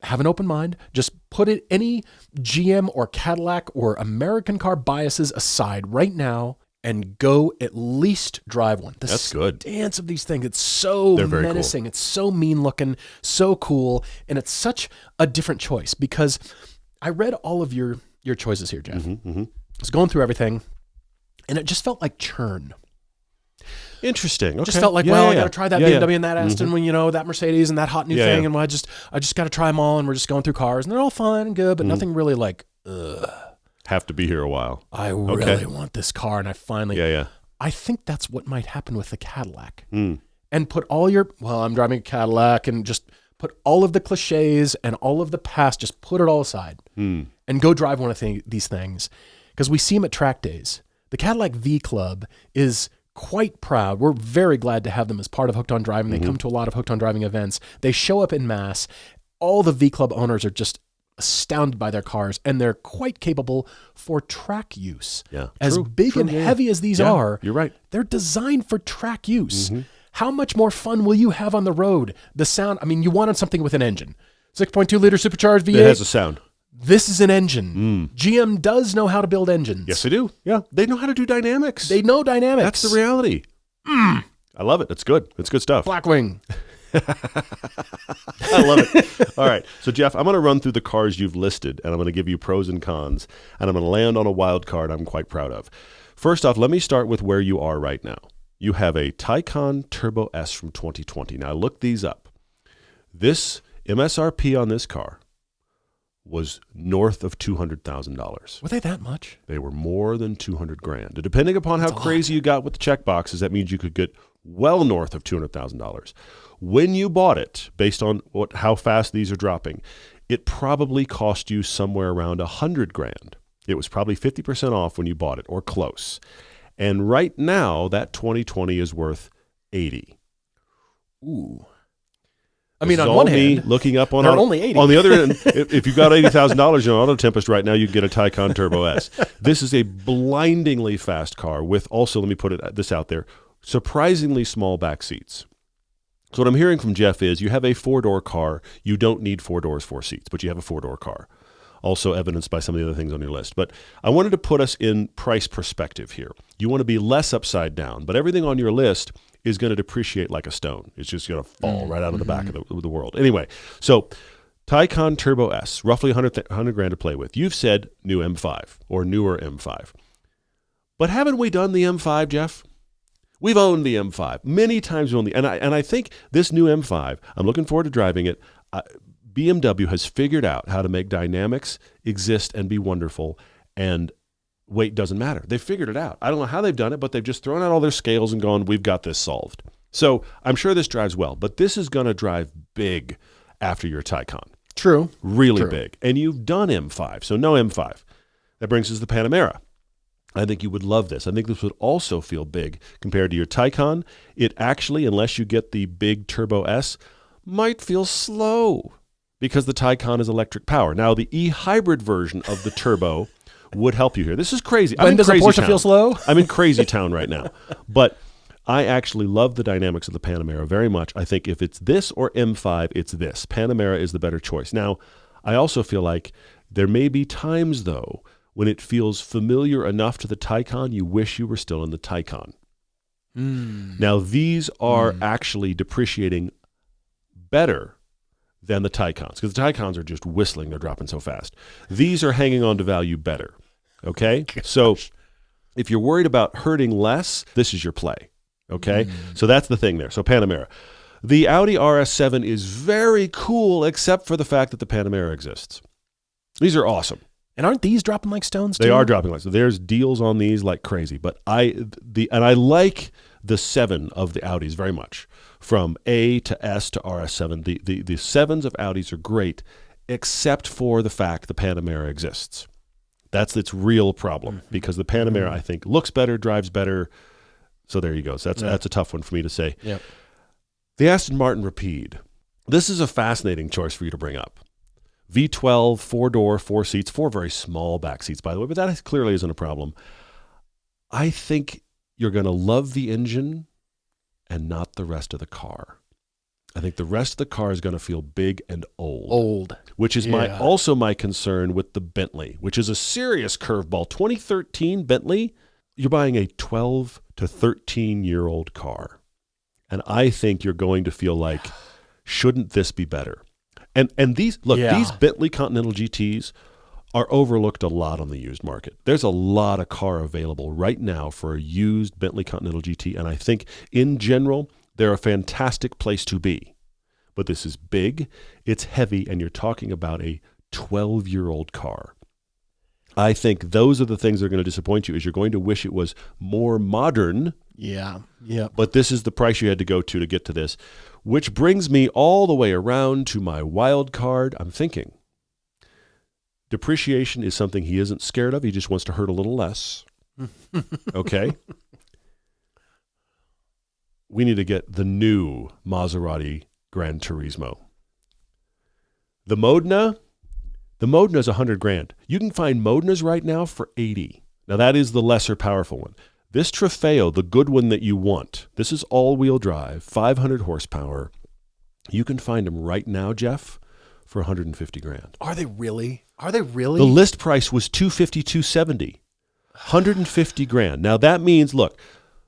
have an open mind. Just put any GM or Cadillac or American car biases aside right now and go at least drive one. That's good. The stance of these things, it's so menacing. Cool. It's so mean looking, so cool. And it's such a different choice because I read all of your choices here, Jeff. I was going through everything, and it just felt like churn. Interesting. Okay. Just felt like, I got to try that BMW and that Aston, that Mercedes and that hot new thing, and I just got to try them all, and we're just going through cars, and they're all fun and good, but nothing really like, have to be here a while. I really want this car, and I finally, I think that's what might happen with the Cadillac. And put all your, I'm driving a Cadillac, and just put all of the cliches and all of the past, just put it all aside and go drive one of these things, because we see them at track days. The Cadillac V Club is quite proud. We're very glad to have them as part of Hooked on Driving. They come to a lot of Hooked on Driving events. They show up in mass. All the V Club owners are just astounded by their cars, and they're quite capable for track use. Yeah, as big and heavy as these are, you're right. They're designed for track use. How much more fun will you have on the road? The sound, you wanted something with an engine. 6.2-liter supercharged V8. It has a sound. This is an engine. GM does know how to build engines. Yes, they do. Yeah, they know how to do dynamics. They know dynamics. That's the reality. I love it. It's good. It's good stuff. Blackwing. I love it. All right. So, Jeff, I'm going to run through the cars you've listed, and I'm going to give you pros and cons, and I'm going to land on a wild card I'm quite proud of. First off, let me start with where you are right now. You have a Taycan Turbo S from 2020. Now, look these up. This MSRP on this car was north of $200,000. Were they that much? They were more than $200,000. Depending upon how crazy you got with the check boxes, that means you could get well north of $200,000. When you bought it, based on how fast these are dropping, it probably cost you somewhere around $100,000. It was probably 50% off when you bought it, or close. And right now, that 2020 is worth 80. Ooh. I This mean, is on all one me hand, looking up on they're only 80. On the other end, if you've got $80,000 in Auto Tempest right now, you can get a Taycan Turbo S. This is a blindingly fast car with also, let me put this out there, surprisingly small back seats. So what I'm hearing from Jeff is you have a 4-door car. You don't need 4 doors, 4 seats, but you have a 4-door car. Also evidenced by some of the other things on your list. But I wanted to put us in price perspective here. You want to be less upside down, but everything on your list is going to depreciate like a stone. It's just going to fall right out of the back of the world. Anyway, so Taycan Turbo S, roughly 100 grand to play with. You've said new M5 or newer M5. But haven't we done the M5, Jeff? We've owned the M5 many times. And I think this new M5, I'm looking forward to driving it. BMW has figured out how to make dynamics exist and be wonderful, and weight doesn't matter. They've figured it out. I don't know how they've done it, but they've just thrown out all their scales and gone, we've got this solved. So I'm sure this drives well, but this is going to drive big after your Taycan. True. Really True. big. And you've done M5, so no M5. That brings us to the Panamera. I think you would love this. I think this would also feel big compared to your Taycan. It actually, unless you get the big Turbo S, might feel slow because the Taycan is electric power. Now, the e-hybrid version of the Turbo would help you here. This is crazy. When does a Porsche feel slow? I'm in crazy town right now. But I actually love the dynamics of the Panamera very much. I think if it's this or M5, it's this. Panamera is the better choice. Now, I also feel like there may be times, though, when it feels familiar enough to the Taycan, you wish you were still in the Taycan. Now, these are actually depreciating better than the Taycans, because the Taycans are just whistling. They're dropping so fast. These are hanging on to value better, okay? So if you're worried about hurting less, this is your play, okay? So that's the thing there. So Panamera. The Audi RS7 is very cool, except for the fact that the Panamera exists. These are awesome. And aren't these dropping like stones, too? They are dropping like stones. There's deals on these like crazy. But I like the 7 of the Audis very much. From A to S to RS7, the 7s of Audis are great, except for the fact the Panamera exists. That's its real problem, because the Panamera, I think, looks better, drives better. So there you go. So that's a tough one for me to say. Yep. The Aston Martin Rapide. This is a fascinating choice for you to bring up. V12, 4-door, 4 seats, 4 very small back seats, by the way, but that clearly isn't a problem. I think you're going to love the engine and not the rest of the car. I think the rest of the car is going to feel big and old. Which is also my concern with the Bentley, which is a serious curveball. 2013 Bentley, you're buying a 12 to 13-year-old car. And I think you're going to feel like, shouldn't this be better? And these Bentley Continental GTs are overlooked a lot on the used market. There's a lot of car available right now for a used Bentley Continental GT, and I think in general they're a fantastic place to be. But this is big, it's heavy, and you're talking about a 12-year-old car. I think those are the things that are going to disappoint you, is you're going to wish it was more modern. Yeah. But this is the price you had to go to get to this, which brings me all the way around to my wild card. I'm thinking depreciation is something he isn't scared of. He just wants to hurt a little less. Okay? We need to get the new Maserati Gran Turismo. The Modena is 100 grand. You can find Modenas right now for 80. Now that is the lesser powerful one. This Trofeo, the good one that you want, this is all-wheel drive, 500 horsepower. You can find them right now, Jeff, for 150 grand. Are they really? The list price was 250, 270. 150 grand. Now that means, look,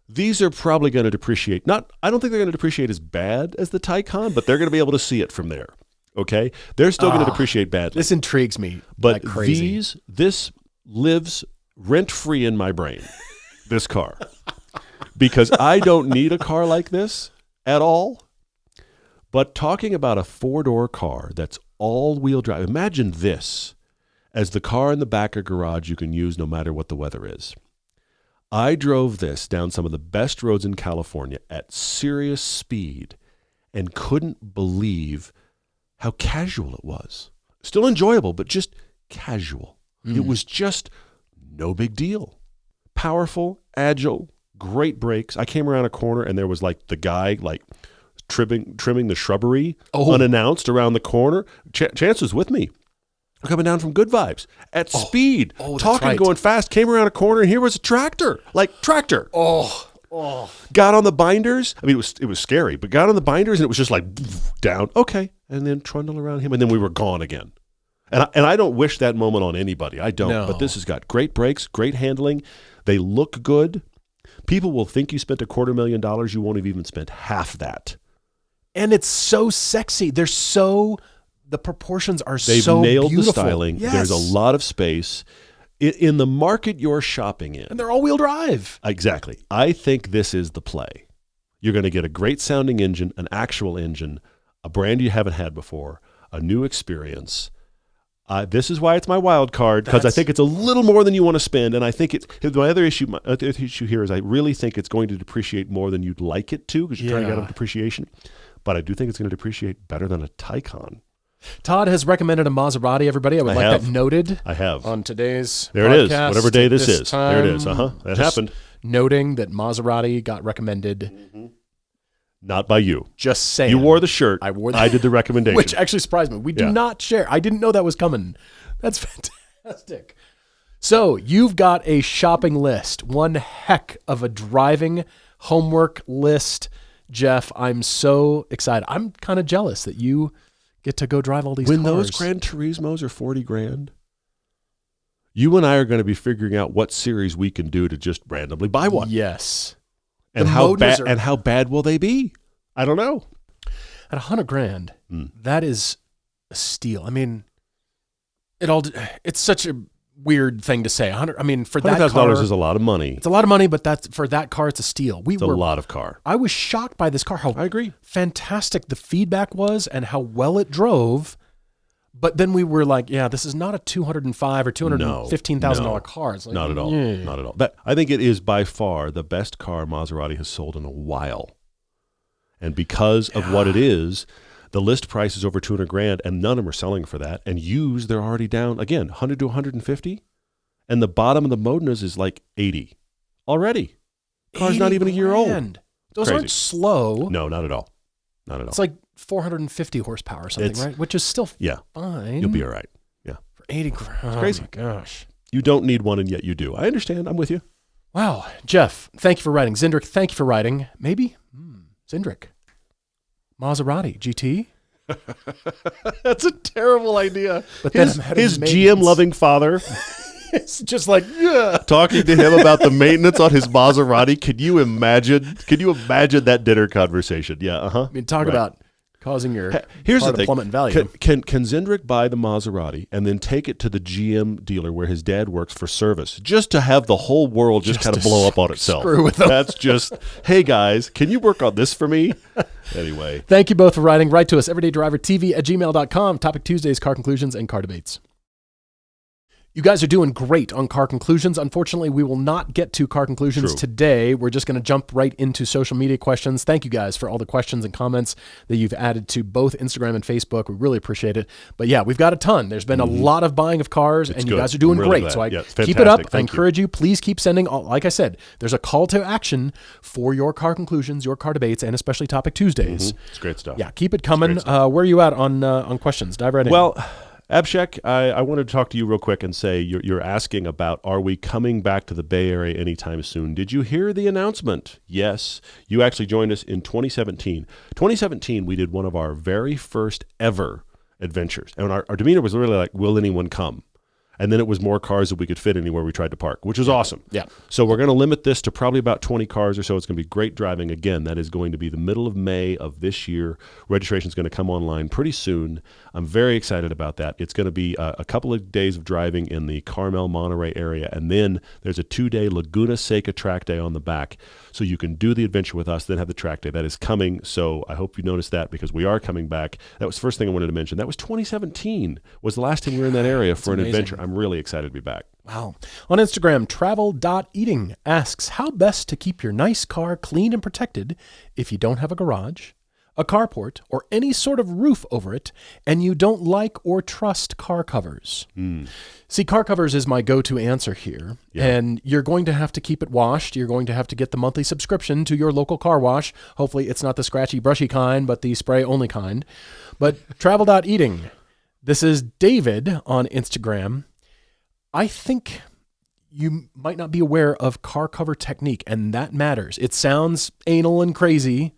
these are probably going to depreciate. I don't think they're going to depreciate as bad as the Taycan, but they're going to be able to see it from there. Okay? They're still going to depreciate badly. This intrigues me. But like crazy. This lives rent-free in my brain, this car. Because I don't need a car like this at all. But talking about a 4-door car that's all-wheel drive, imagine this as the car in the back of garage you can use no matter what the weather is. I drove this down some of the best roads in California at serious speed and couldn't believe how casual it was. Still enjoyable, but just casual. It was just no big deal. Powerful, agile, great brakes. I came around a corner and there was like the guy like trimming the shrubbery unannounced around the corner. Chance was with me. Coming down from Good Vibes at speed, talking, going fast, came around a corner, and here was a tractor. Got on the binders. I mean, it was scary, but got on the binders, and it was just like down. Okay, and then trundle around him, and then we were gone again. And I don't wish that moment on anybody. I don't. No. But this has got great brakes, great handling. They look good. People will think you spent $250,000. You won't have even spent half that. And it's so sexy. The proportions are They've so nailed beautiful. The styling. Yes. There's a lot of space. In the market you're shopping in. And they're all-wheel drive. Exactly. I think this is the play. You're going to get a great sounding engine, an actual engine, a brand you haven't had before, a new experience. This is why it's my wild card, because I think it's a little more than you want to spend. And I think my other issue here is I really think it's going to depreciate more than you'd like it to, because you're trying to get out of depreciation. But I do think it's going to depreciate better than a Taycan. Todd has recommended a Maserati, everybody. I would like that noted. I have. On today's There podcast, it is. Whatever day this is. Time, there it is. That happened. Noting that Maserati got recommended. Mm-hmm. Not by you. Just saying. You wore the shirt. I did the recommendation. Which actually surprised me. We do not share. I didn't know that was coming. That's fantastic. So you've got a shopping list. One heck of a driving homework list. Jeff, I'm so excited. I'm kind of jealous that you get to go drive all these cars. When those Gran Turismos are $40,000, you and I are going to be figuring out what series we can do to just randomly buy one. Yes. And how bad will they be? I don't know. At $100,000, that is a steal. I mean, it's such a weird thing to say. For that $100,000 is a lot of money. It's a lot of money, but for that car, it's a steal. It's a lot of car. I was shocked by this car. How I agree. Fantastic the feedback was and how well it drove. But then we were like, yeah, this is not a $205,000 or $215,000 car. It's like, not at all. Not at all. I think it is by far the best car Maserati has sold in a while. And because of what it is, the list price is over $200,000, and none of them are selling for that. And used, they're already down again, 100 to 150, and the bottom of the Modenas is like 80 already. Car's not even a year old. Those aren't slow. No, not at all. Not at all. It's like 450 horsepower or something, right? Which is still fine. You'll be all right. Yeah, for $80,000. It's crazy. Oh my gosh. You don't need one, and yet you do. I understand. I'm with you. Wow, Jeff, thank you for writing. Zindrik, thank you for writing. Maybe Zindrik. Maserati GT. That's a terrible idea. But his GM-loving father, it's just like talking to him about the maintenance on his Maserati. Can you imagine that dinner conversation? Yeah. I mean, talk about causing your here's car the to thing. plummet in value. Can Zindrik buy the Maserati and then take it to the GM dealer where his dad works for service, just to have the whole world just kind of blow up on itself? Screw with them. That's just, hey guys, can you work on this for me? Anyway. Thank you both for writing. Write to us, everydaydrivertv@gmail.com. Topic Tuesdays, car conclusions, and car debates. You guys are doing great on car conclusions. Unfortunately, we will not get to car conclusions today. We're just going to jump right into social media questions. Thank you guys for all the questions and comments that you've added to both Instagram and Facebook. We really appreciate it. But yeah, we've got a ton. There's been a lot of buying of cars, and you guys are doing really great. Glad. So keep it up. I encourage you. Please keep sending. Like I said, there's a call to action for your car conclusions, your car debates, and especially Topic Tuesdays. It's great stuff. Yeah, keep it coming. Where are you at on questions? Dive right in. Well, Abhishek, I wanted to talk to you real quick and say you're asking about, are we coming back to the Bay Area anytime soon? Did you hear the announcement? Yes. You actually joined us in 2017. 2017, we did one of our very first ever adventures. And our demeanor was really like, will anyone come? And then it was more cars that we could fit anywhere we tried to park, which was awesome. Yeah. So we're going to limit this to probably about 20 cars or so. It's going to be great driving. Again, that is going to be the middle of May of this year. Registration is going to come online pretty soon. I'm very excited about that. It's going to be a couple of days of driving in the Carmel, Monterey area. And then there's a 2-day Laguna Seca track day on the back. So you can do the adventure with us, then have the track day. That is coming. So I hope you noticed that, because we are coming back. That was the first thing I wanted to mention. That was 2017 was the last time we were in that area for an adventure. I'm really excited to be back. Wow. On Instagram, travel.eating asks, how best to keep your nice car clean and protected if you don't have a garage, a carport, or any sort of roof over it, and you don't like or trust car covers. See, car covers is my go-to answer here, and you're going to have to keep it washed. You're going to have to get the monthly subscription to your local car wash. Hopefully it's not the scratchy, brushy kind, but the spray-only kind. But Travel.Eating, this is David on Instagram. I think you might not be aware of car cover technique, and that matters. It sounds anal and crazy,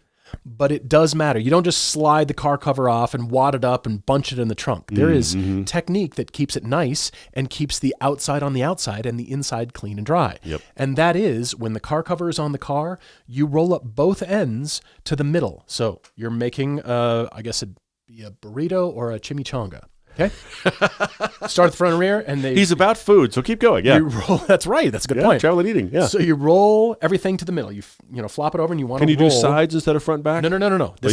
but it does matter. You don't just slide the car cover off and wad it up and bunch it in the trunk. There is technique that keeps it nice and keeps the outside on the outside and the inside clean and dry. Yep. And that is when the car cover is on the car, you roll up both ends to the middle. So you're making, I guess it'd be a burrito or a chimichanga. Okay. Start at the front and rear, and He's about food, so keep going. Yeah. You roll, that's right. That's a good point. Travel and eating. Yeah. So you roll everything to the middle. You flop it over, and you want to. Can you roll. do sides instead of front and back? No. You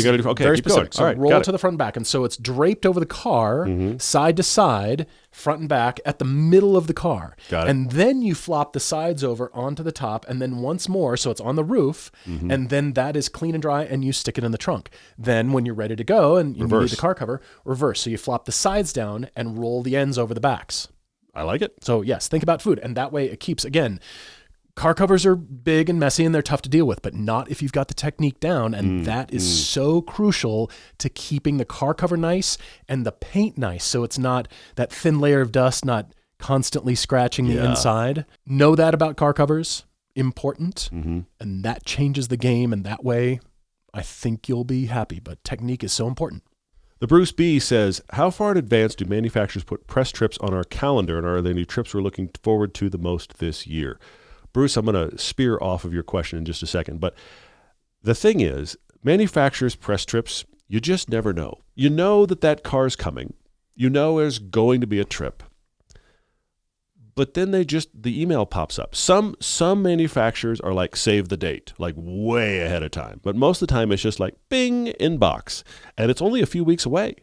got to do. Okay. Very keep specific. Going. So All right. roll to the front and back, and so it's draped over the car, side to side, front and back, at the middle of the car. Got it. And then you flop the sides over onto the top, and then once more, so it's on the roof, and then that is clean and dry, and you stick it in the trunk. Then when you're ready to go, and you need the car cover, reverse. So you flop the sides down and roll the ends over the backs. I like it. So yes, think about food, and that way it keeps, again, car covers are big and messy and they're tough to deal with, but not if you've got the technique down, and that is so crucial to keeping the car cover nice and the paint nice, so it's not that thin layer of dust, not constantly scratching the inside. Know that about car covers, important, and that changes the game, and that way I think you'll be happy, but technique is so important. The Bruce B says, how far in advance do manufacturers put press trips on our calendar, and are there any trips we're looking forward to the most this year? Bruce, I'm going to spear off of your question in just a second, but the thing is, manufacturers' press trips, you just never know. You know that car's coming. You know there's going to be a trip. But then the email pops up. Some manufacturers are like, save the date, like way ahead of time. But most of the time it's just like, bing, inbox. And it's only a few weeks away.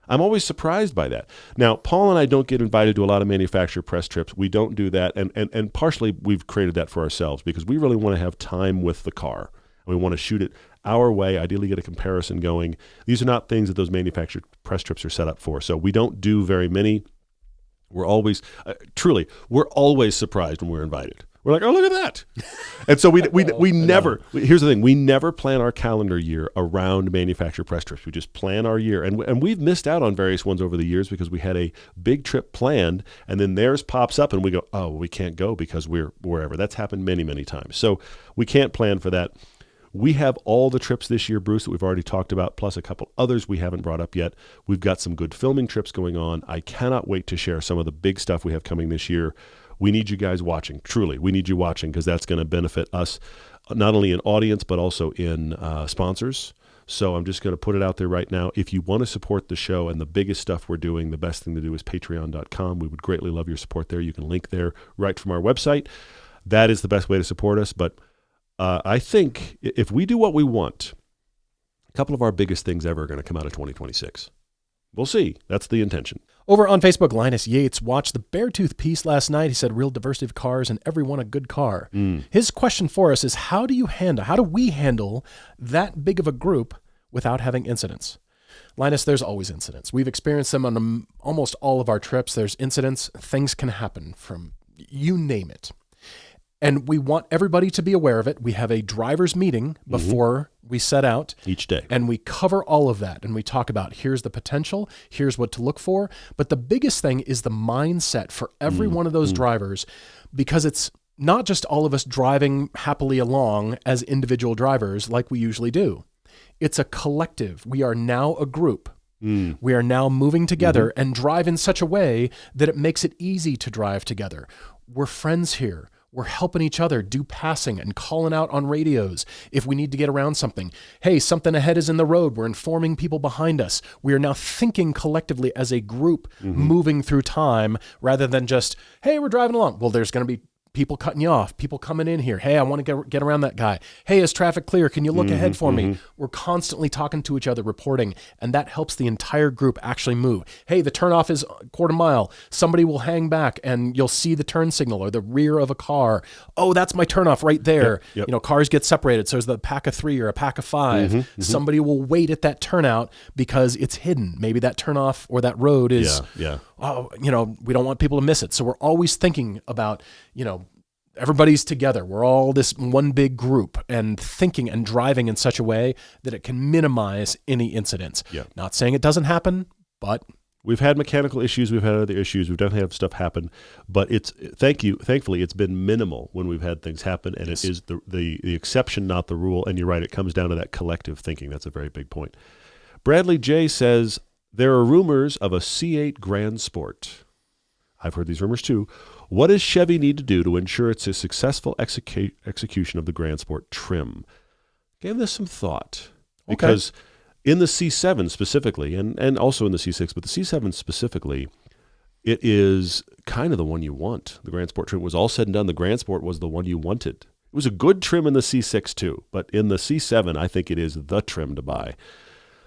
I'm always surprised by that. Now, Paul and I don't get invited to a lot of manufacturer press trips. We don't do that. And partially we've created that for ourselves because we really want to have time with the car. And we want to shoot it our way, ideally get a comparison going. These are not things that those manufacturer press trips are set up for. So we don't do very many. We're always, we're always surprised when we're invited. We're like, oh, look at that. And so we never, here's the thing, we never plan our calendar year around manufacturer press trips. We just plan our year. And we've missed out on various ones over the years because we had a big trip planned and then theirs pops up and we go, oh, we can't go because we're wherever. That's happened many, many times. So we can't plan for that. We have all the trips this year, Bruce, that we've already talked about, plus a couple others we haven't brought up yet. We've got some good filming trips going on. I cannot wait to share some of the big stuff we have coming this year. We need you guys watching. Truly, we need you watching because that's going to benefit us, not only in audience, but also in sponsors. So I'm just going to put it out there right now. If you want to support the show and the biggest stuff we're doing, the best thing to do is patreon.com. We would greatly love your support there. You can link there right from our website. That is the best way to support us. But I think if we do what we want, a couple of our biggest things ever are going to come out of 2026. We'll see. That's the intention. Over on Facebook, Linus Yates watched the Beartooth piece last night. He said, real diversity of cars and everyone a good car. His question for us is, how do we handle that big of a group without having incidents? Linus, there's always incidents. We've experienced them on almost all of our trips. There's incidents. Things can happen from you name it. And we want everybody to be aware of it. We have a driver's meeting before we set out. Each day. And we cover all of that. And we talk about, here's the potential, here's what to look for. But the biggest thing is the mindset for every one of those drivers, because it's not just all of us driving happily along as individual drivers like we usually do. It's a collective. We are now a group. We are now moving together and drive in such a way that it makes it easy to drive together. We're friends here. We're helping each other do passing and calling out on radios if we need to get around something. Hey, something ahead is in the road. We're informing people behind us. We are now thinking collectively as a group moving through time rather than just, hey, we're driving along. Well, there's going to be people cutting you off, people coming in here. Hey, I want to get around that guy. Hey, is traffic clear? Can you look ahead for me? We're constantly talking to each other, reporting, and that helps the entire group actually move. Hey, the turnoff is a quarter mile. Somebody will hang back and you'll see the turn signal or the rear of a car. Oh, that's my turnoff right there. Yep. You know, cars get separated. So there's the pack of 3 or a pack of 5. Somebody will wait at that turnout because it's hidden. Maybe that turnoff or that road is, oh, you know, we don't want people to miss it. So we're always thinking about, you know, everybody's together. We're all this one big group and thinking and driving in such a way that it can minimize any incidents. Yeah. Not saying it doesn't happen, but we've had mechanical issues. We've had other issues. We've definitely had stuff happen, but thankfully, it's been minimal when we've had things happen, and it is the exception, not the rule. And you're right. It comes down to that collective thinking. That's a very big point. Bradley J says, there are rumors of a C8 Grand Sport. I've heard these rumors too. What does Chevy need to do to ensure it's a successful execution of the Grand Sport trim? Gave this some thought. Because in the C7 specifically, and also in the C6, but the C7 specifically, it is kind of the one you want. The Grand Sport trim was all said and done. The Grand Sport was the one you wanted. It was a good trim in the C6 too, but in the C7, I think it is the trim to buy.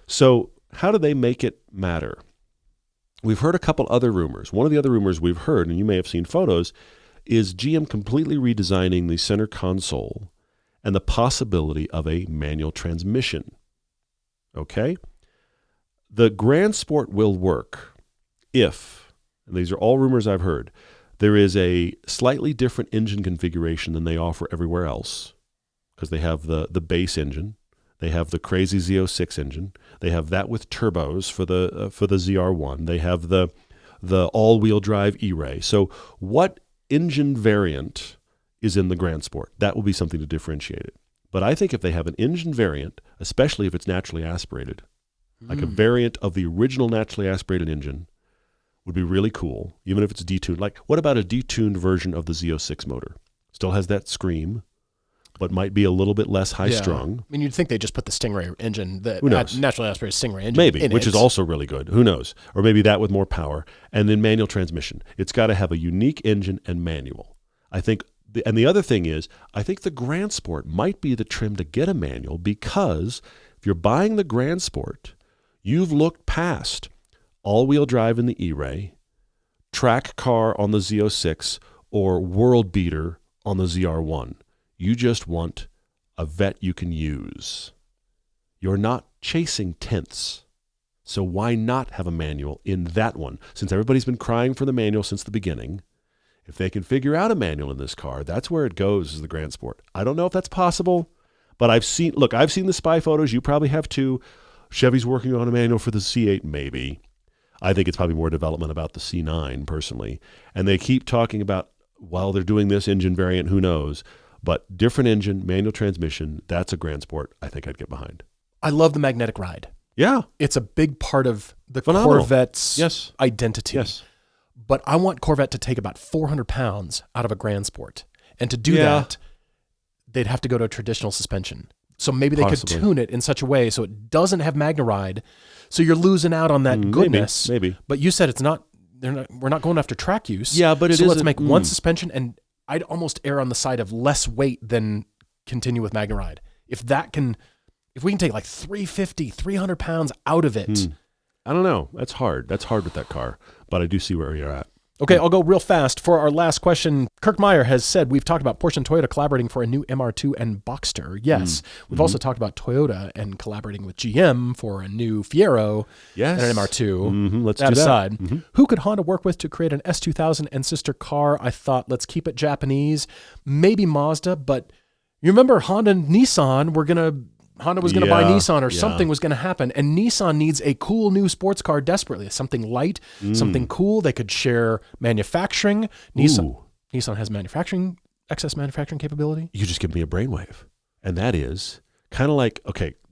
So how do they make it matter? We've heard a couple other rumors. One of the other rumors we've heard, and you may have seen photos, is GM completely redesigning the center console and the possibility of a manual transmission. Okay? The Grand Sport will work if, and these are all rumors I've heard, there is a slightly different engine configuration than they offer everywhere else, because they have the base engine. They have the crazy Z06 engine. They have that with turbos for the ZR1. They have the all-wheel drive E-Ray. So what engine variant is in the Grand Sport? That will be something to differentiate it. But I think if they have an engine variant, especially if it's naturally aspirated, like a variant of the original naturally aspirated engine, would be really cool, even if it's detuned. Like, what about a detuned version of the Z06 motor? Still has that scream, but might be a little bit less high-strung. I mean, you'd think they just put the Stingray engine, the Who knows? naturally aspirated Stingray engine, maybe, in which it. is also really good. Who knows? Or maybe that with more power. And then manual transmission. It's got to have a unique engine and manual. I think, and the other thing is, I think the Grand Sport might be the trim to get a manual, because if you're buying the Grand Sport, you've looked past all-wheel drive in the E-Ray, track car on the Z06, or world beater on the ZR1. You just want a vet you can use. You're not chasing tenths. So why not have a manual in that one? Since everybody's been crying for the manual since the beginning, if they can figure out a manual in this car, that's where it goes, is the Grand Sport. I don't know if that's possible, but I've seen the spy photos. You probably have too. Chevy's working on a manual for the C8, maybe. I think it's probably more development about the C9, personally. And they keep talking about, while they're doing this engine variant, who knows? But different engine, manual transmission, that's a Grand Sport I think I'd get behind. I love the magnetic ride. Yeah. It's a big part of the Phenomenal. Corvette's identity. Yes. But I want Corvette to take about 400 pounds out of a Grand Sport. And to do that, they'd have to go to a traditional suspension. So maybe they could tune it in such a way so it doesn't have MagneRide. So you're losing out on that goodness. Maybe. But you said we're not going after track use. Yeah, but so let's make one suspension, and I'd almost err on the side of less weight than continue with MagneRide. If we can take like 300 pounds out of it. I don't know. That's hard. That's hard with that car. But I do see where you're at. Okay, I'll go real fast. For our last question, Kirk Meyer has said, we've talked about Porsche and Toyota collaborating for a new MR2 and Boxster. Yes. We've also talked about Toyota and collaborating with GM for a new Fiero and an MR2. Let's that do that. aside, who could Honda work with to create an S2000 and sister car? I thought, let's keep it Japanese. Maybe Mazda, but you remember Honda and Nissan Honda was going to buy Nissan, or something was going to happen. And Nissan needs a cool new sports car desperately. Something light, something cool. They could share manufacturing. Nissan has excess manufacturing capability. You just give me a brainwave. And that is kind of like,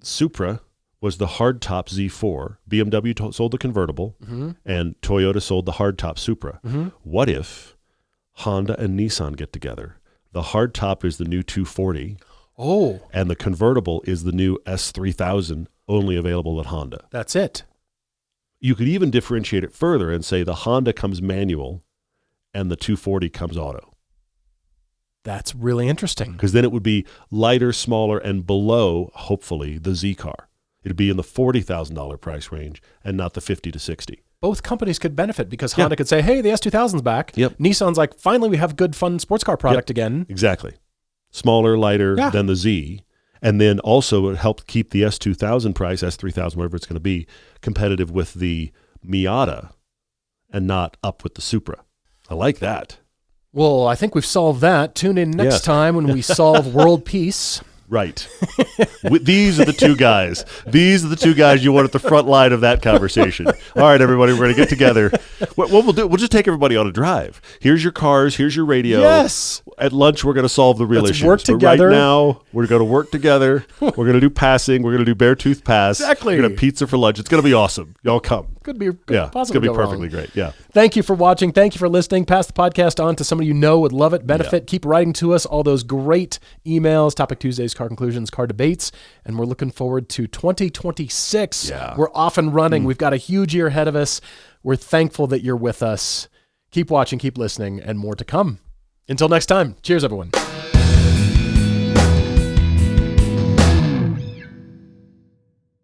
Supra was the hardtop Z4. BMW sold the convertible, and Toyota sold the hardtop Supra. What if Honda and Nissan get together? The hardtop is the new 240. Oh. And the convertible is the new S3000, only available at Honda. That's it. You could even differentiate it further and say the Honda comes manual and the 240 comes auto. That's really interesting. Because then it would be lighter, smaller, and below, hopefully, the Z car. It'd be in the $40,000 price range and not the 50 to 60. Both companies could benefit because Honda could say, hey, the S2000's back. Yep. Nissan's like, finally, we have good, fun sports car product again. Exactly. Smaller, lighter than the Z. And then also it helped keep the S2000 price, S3000, whatever it's going to be, competitive with the Miata and not up with the Supra. I like that. Well, I think we've solved that. Tune in next time when we solve world peace. Right. These are the two guys. These are the two guys you want at the front line of that conversation. All right, everybody, we're going to get together. What we'll do, we'll just take everybody on a drive. Here's your cars. Here's your radio. Yes. At lunch, we're going to solve the real issues. Work together. But right now, we're going to work together. We're going to do passing. We're going to do Beartooth Pass. Exactly. We're going to have pizza for lunch. It's going to be awesome. Y'all come. Could be It's going to be perfectly great. Yeah. Thank you for watching. Thank you for listening. Pass the podcast on to somebody you know would love it, benefit. Keep writing to us all those great emails, Topic Tuesdays, Car Conclusions, Car Debates, and we're looking forward to 2026. Yeah. We're off and running. We've got a huge year ahead of us. We're thankful that you're with us. Keep watching, keep listening, and more to come. Until next time, cheers, everyone.